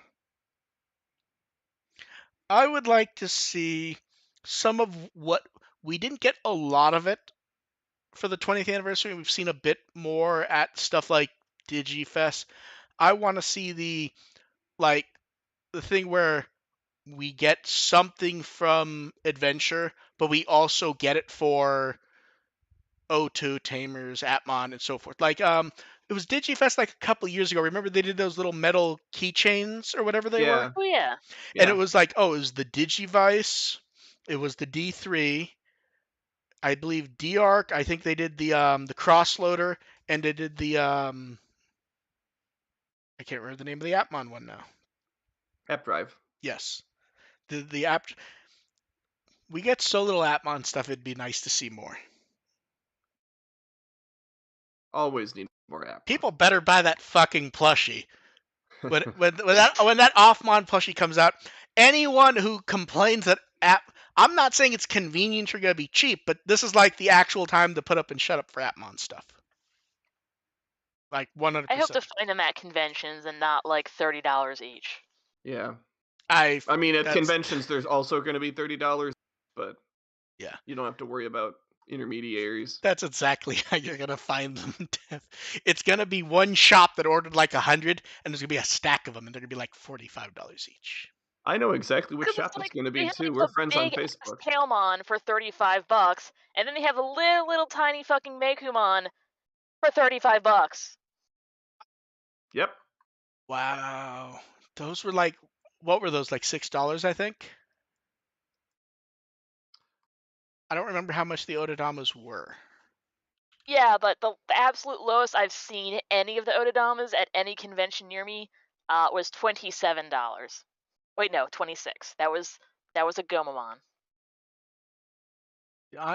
I would like to see some of what we didn't get a lot of it for the 20th anniversary. We've seen a bit more at stuff like DigiFest. I want to see the thing where we get something from Adventure, but we also get it for O2, Tamers, Atmon, and so forth. It was DigiFest like a couple years ago. Remember they did those little metal keychains or whatever they were? Yeah. Oh yeah. And it Yeah. was like, oh, it was the Digivice, it was the D3, I believe D-Arc. I think they did the crossloader, and they did I can't remember the name of the Atmon one now. App Drive. Yes, the app. We get so little Atmon stuff. It'd be nice to see more. Always need more app. People better buy that fucking plushie. When that Offmon plushie comes out, anyone who complains that I'm not saying it's convenient or gonna be cheap, but this is like the actual time to put up and shut up for Atmon stuff. Like I hope 100%. to find them at conventions and not like $30 each. Yeah. I I mean, at that's conventions, there's also going to be $30, but yeah. you don't have to worry about intermediaries. That's exactly how you're gonna find them. It's gonna be one shop that ordered like 100, and there's gonna be a stack of them, and they're gonna be like $45 each. I know exactly which Because it's shop it's like going to they be have too. like We're the friends on big ass Facebook. Tailmon for $35, and then they have a little tiny fucking Mekumon for $35. Yep. Wow, those were like, what were those, like $6? I think. I don't remember how much the Otodamas were. Yeah, but the absolute lowest I've seen any of the Otodamas at any convention near me was $27. Wait, no, 26. That was a Gomamon.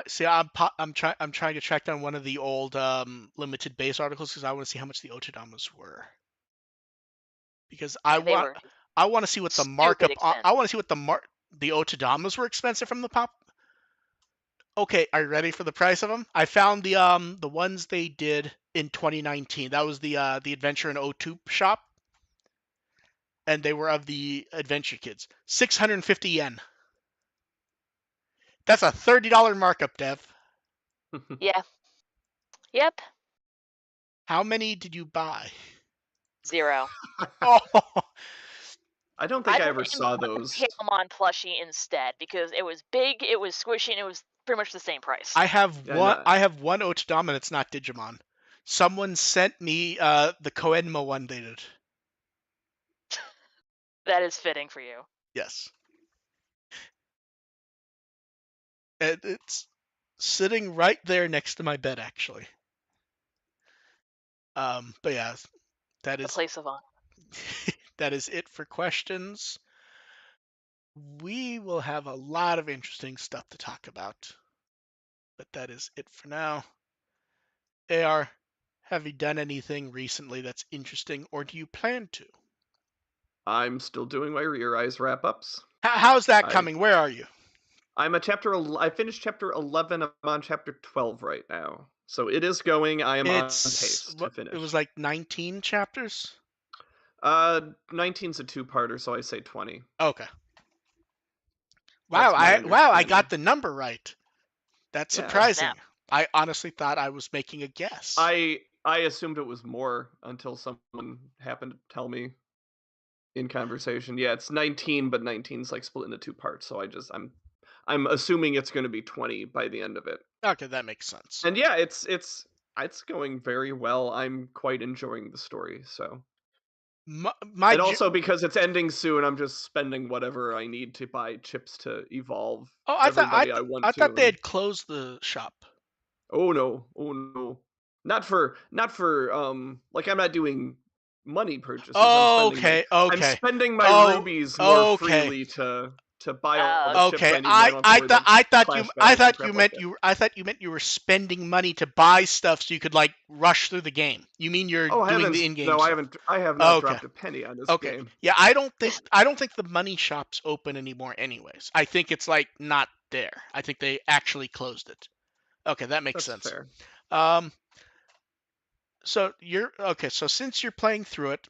See, I'm trying to track down one of the old limited base articles because I want to see how much the Otodamas were. Because Yeah, they were I want to see what the stupid markup. I expensive. want to see what the Otodamas were expensive from the pop. Okay, are you ready for the price of them? I found the ones they did in 2019. That was the Adventure in O2 shop, and they were of the Adventure Kids. 650 yen. That's a $30 markup, Dev. Yeah. Yep. How many did you buy? 0. Oh, I don't I think I went ever and saw bought the those. Tailmon plushie instead because it was big, it was squishy, and it was pretty much the same price. I have Yeah, one. no, I have one Otodama that's not Digimon. Someone sent me the Koenma one they did. That is fitting for you. Yes, it's sitting right there next to my bed actually. But yeah, that The is place of honor. that is it for questions. We will have a lot of interesting stuff to talk about, but that is it for now. AR, have you done anything recently that's interesting, or do you plan to? I'm still doing my Rear Eyes wrap ups. How's that I coming? Where are you? I'm a I finished chapter 11. I'm on chapter 12 right now. So it is going. I am on It's pace to what it was finish. like 19 chapters. 19's a two-parter, so I say 20. Okay. Wow, That's my I got understanding. the number right. That's Yeah. surprising. Snap. I honestly thought I was making a guess. I assumed it was more until someone happened to tell me in conversation. Yeah, it's 19, but 19's like split into two parts, so I'm assuming it's going to be 20 by the end of it. Okay, that makes sense. And yeah, it's going very well. I'm quite enjoying the story, so my And also because it's ending soon, I'm just spending whatever I need to buy chips to evolve oh, everybody I want I thought they to. had closed the shop. Oh no, oh no. Not for like I'm not doing money purchases. Okay, I'm okay. spending my Oh, rubies more okay. freely to buy all Oh, the chips Okay, I need and I don't have to worry about clash battles and crap like that. I thought you meant you were spending money to buy stuff so you could like rush through the game. You mean you're Oh doing the heavens, in-game no, stuff? I have not Okay, dropped a penny on this okay. game. Yeah, I don't think the money shop's open anymore. Anyways, I think it's like not there. I think they actually closed it. Okay, that makes That's sense. fair. Um, so you're okay. So since you're playing through it,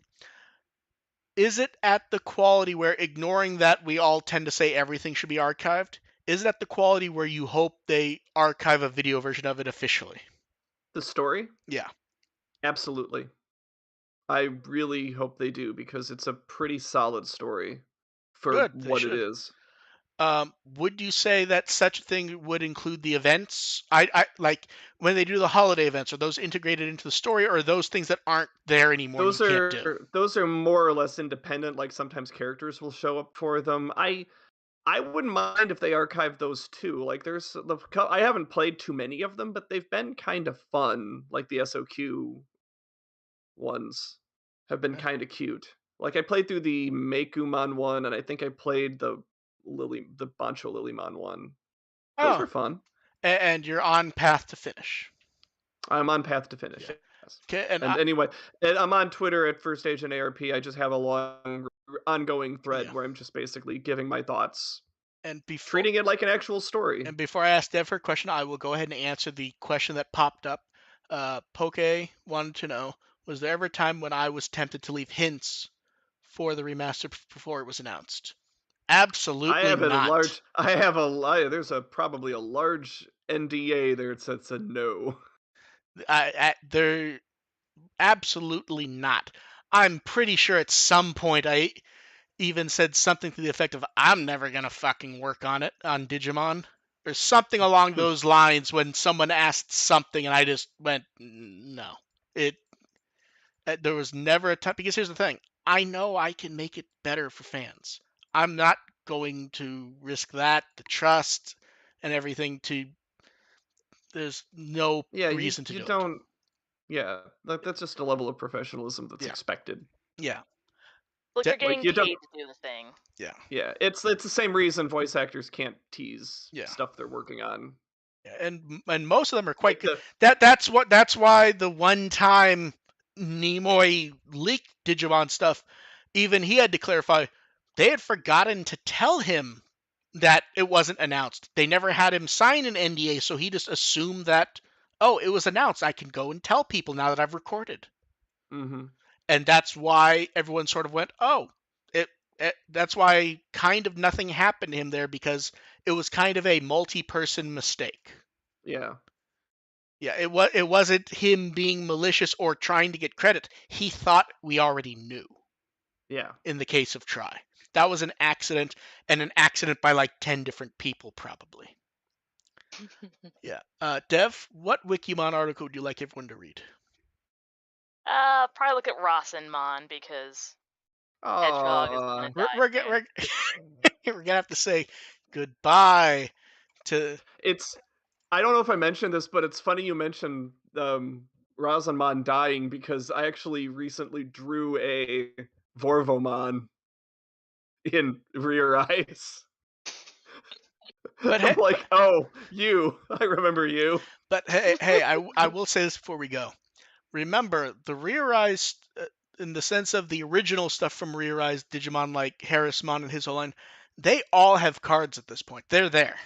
is it at the quality where, ignoring that we all tend to say everything should be archived, is it at the quality where you hope they archive a video version of it officially? The story? Yeah. Absolutely. I really hope they do because it's a pretty solid story for Good, they what it should. is. Would you say that such a thing would include the events? I like when they do the holiday events, are those integrated into the story, or are those things that aren't there anymore and you can't do? Those are more or less independent, like sometimes characters will show up for them. I wouldn't mind if they archived those too. Like I haven't played too many of them, but they've been kind of fun. Like the SOQ ones have been Okay. kind of cute. Like I played through the Agumon one, and I think I played the Bancho Lilymon one. Those Oh, were fun. and you're on path to finish. I'm on path to finish. Yeah. Yes. Okay, And anyway, and I'm on Twitter at First Agent ARP. I just have a long ongoing thread yeah. where I'm just basically giving my thoughts, And before treating it like an actual story. And before I ask Dev her question, I will go ahead and answer the question that popped up. Poke wanted to know, was there ever a time when I was tempted to leave hints for the remaster before it was announced? Absolutely not. There's probably a large NDA there that said no. They're absolutely not. I'm pretty sure at some point I even said something to the effect of, I'm never going to fucking work on it on Digimon, or something along those lines, when someone asked something and I just went, no. It There was never a time, because here's the thing. I know I can make it better for fans. I'm not going to risk that, the trust and everything to there's no Yeah, reason to you do it. don't. Yeah, that's just a level of professionalism that's Yeah. expected. Yeah. like you're Like getting you don't. paid to do the thing. Yeah. Yeah, it's the same reason voice actors can't tease Yeah. stuff they're working on. And most of them are quite Like good. the That's why the one time Nimoy leaked Digimon stuff, even he had to clarify they had forgotten to tell him that it wasn't announced. They never had him sign an NDA, so he just assumed that, oh, it was announced. I can go and tell people now that I've recorded. Mhm. And that's why everyone sort of went, oh, that's why kind of nothing happened to him there, because it was kind of a multi-person mistake. Yeah. Yeah, it wasn't him being malicious or trying to get credit. He thought we already knew. Yeah. In the case of Try, that was an accident, and an accident by like 10 different people probably. Yeah. Dev, what Wikimon article would you like everyone to read? Probably look at Rosenmon because Hedgehog is gonna We're die we're, soon. we're gonna have to say goodbye to. It's I don't know if I mentioned this, but it's funny you mentioned Razanmon dying because I actually recently drew a Vorvomon in Rear Eyes. But I'm like, oh, you. I remember you. hey, I will say this before we go. Remember, the Rear Eyes, in the sense of the original stuff from Rear Eyes, Digimon like Harrismon and his whole line, they all have cards at this point. They're there.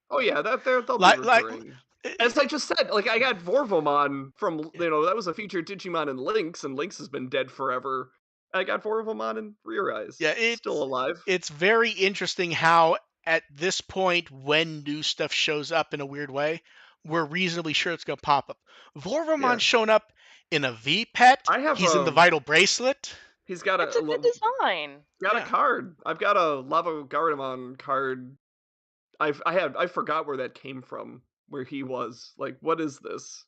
Oh yeah, they'll be Like recurring. As I just said, like I got Vorvomon from that was a featured Digimon in Lynx, and Lynx has been dead forever. I got Vorvomon in Rear Eyes, yeah, still alive. it's very interesting how at this point, when new stuff shows up in a weird way, we're reasonably sure it's gonna pop up. Yeah, Vorvomon's shown up in a V pet. I have He's in the Vital Bracelet. he's got It's a good design. got a Yeah. card. I've got a Lava Gardevoir card. I forgot where that came from. Where he was like, what is this?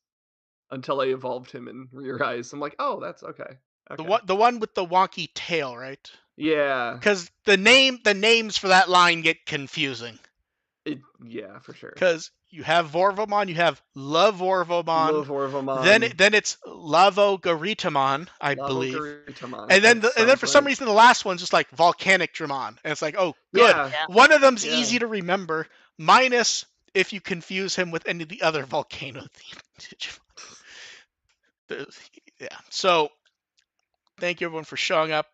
Until I evolved him in Rear Eyes, I'm like, oh, that's okay. Okay. The one with the wonky tail, right? Yeah. Because the names for that line get confusing. Yeah, for sure. Because you have Vorvomon, you have Lavorvomon, Lovorvomon. then it's Lavogaritamon, I believe, Lavogaritamon. and That then sounds for some right. reason the last one's just like Volcanic Dramon, and it's like, oh, good, Yeah. Yeah. one of them's Yeah. easy to remember, minus if you confuse him with any of the other volcano themed Digimon. Yeah. So thank you everyone for showing up.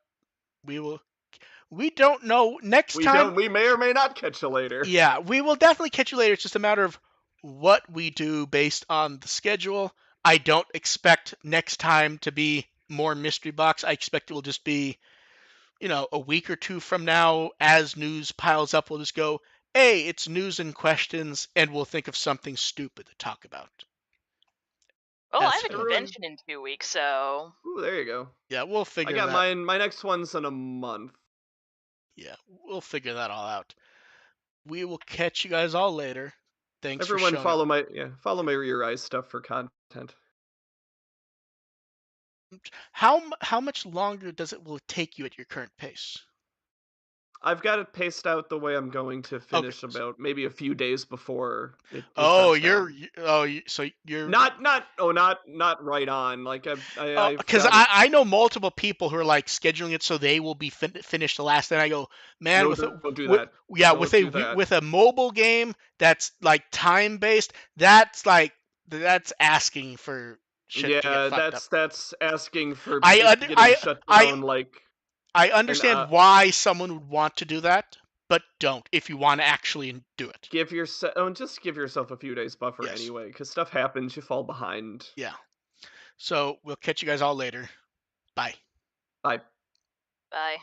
We don't know next time. We may or may not catch you later. Yeah, we will definitely catch you later. It's just a matter of what we do based on the schedule. I don't expect next time to be more mystery box. I expect it will just be, a week or two from now as news piles up. We'll just go, hey, it's news and questions, and we'll think of something stupid to talk about. Well, I As have a for convention in 2 weeks, so Ooh, there you go. yeah, we'll I figure got that. my next one's in a month. Yeah, we'll figure that all out. We will catch you guys all later. Thanks for Everyone showing up. follow my Rear Eyes stuff for content. How much longer will it take you at your current pace? I've got it paced out the way I'm going to Okay. finish about maybe a few days before it Oh, shuts down. so you're Not right on. Like I've because got it. I know multiple people who are like scheduling it so they will be finished the last day. And I go, man, No, with a don't do with that. yeah Don't do that. with a mobile game that's like time based, that's asking for shit to get Yeah, fucked up. that's asking for I it under, getting shut I down like I an understand why someone would want to do that, but don't if you want to actually do it. just give yourself a few days buffer Yes. anyway, because stuff happens. You fall behind. Yeah. So we'll catch you guys all later. Bye. Bye. bye.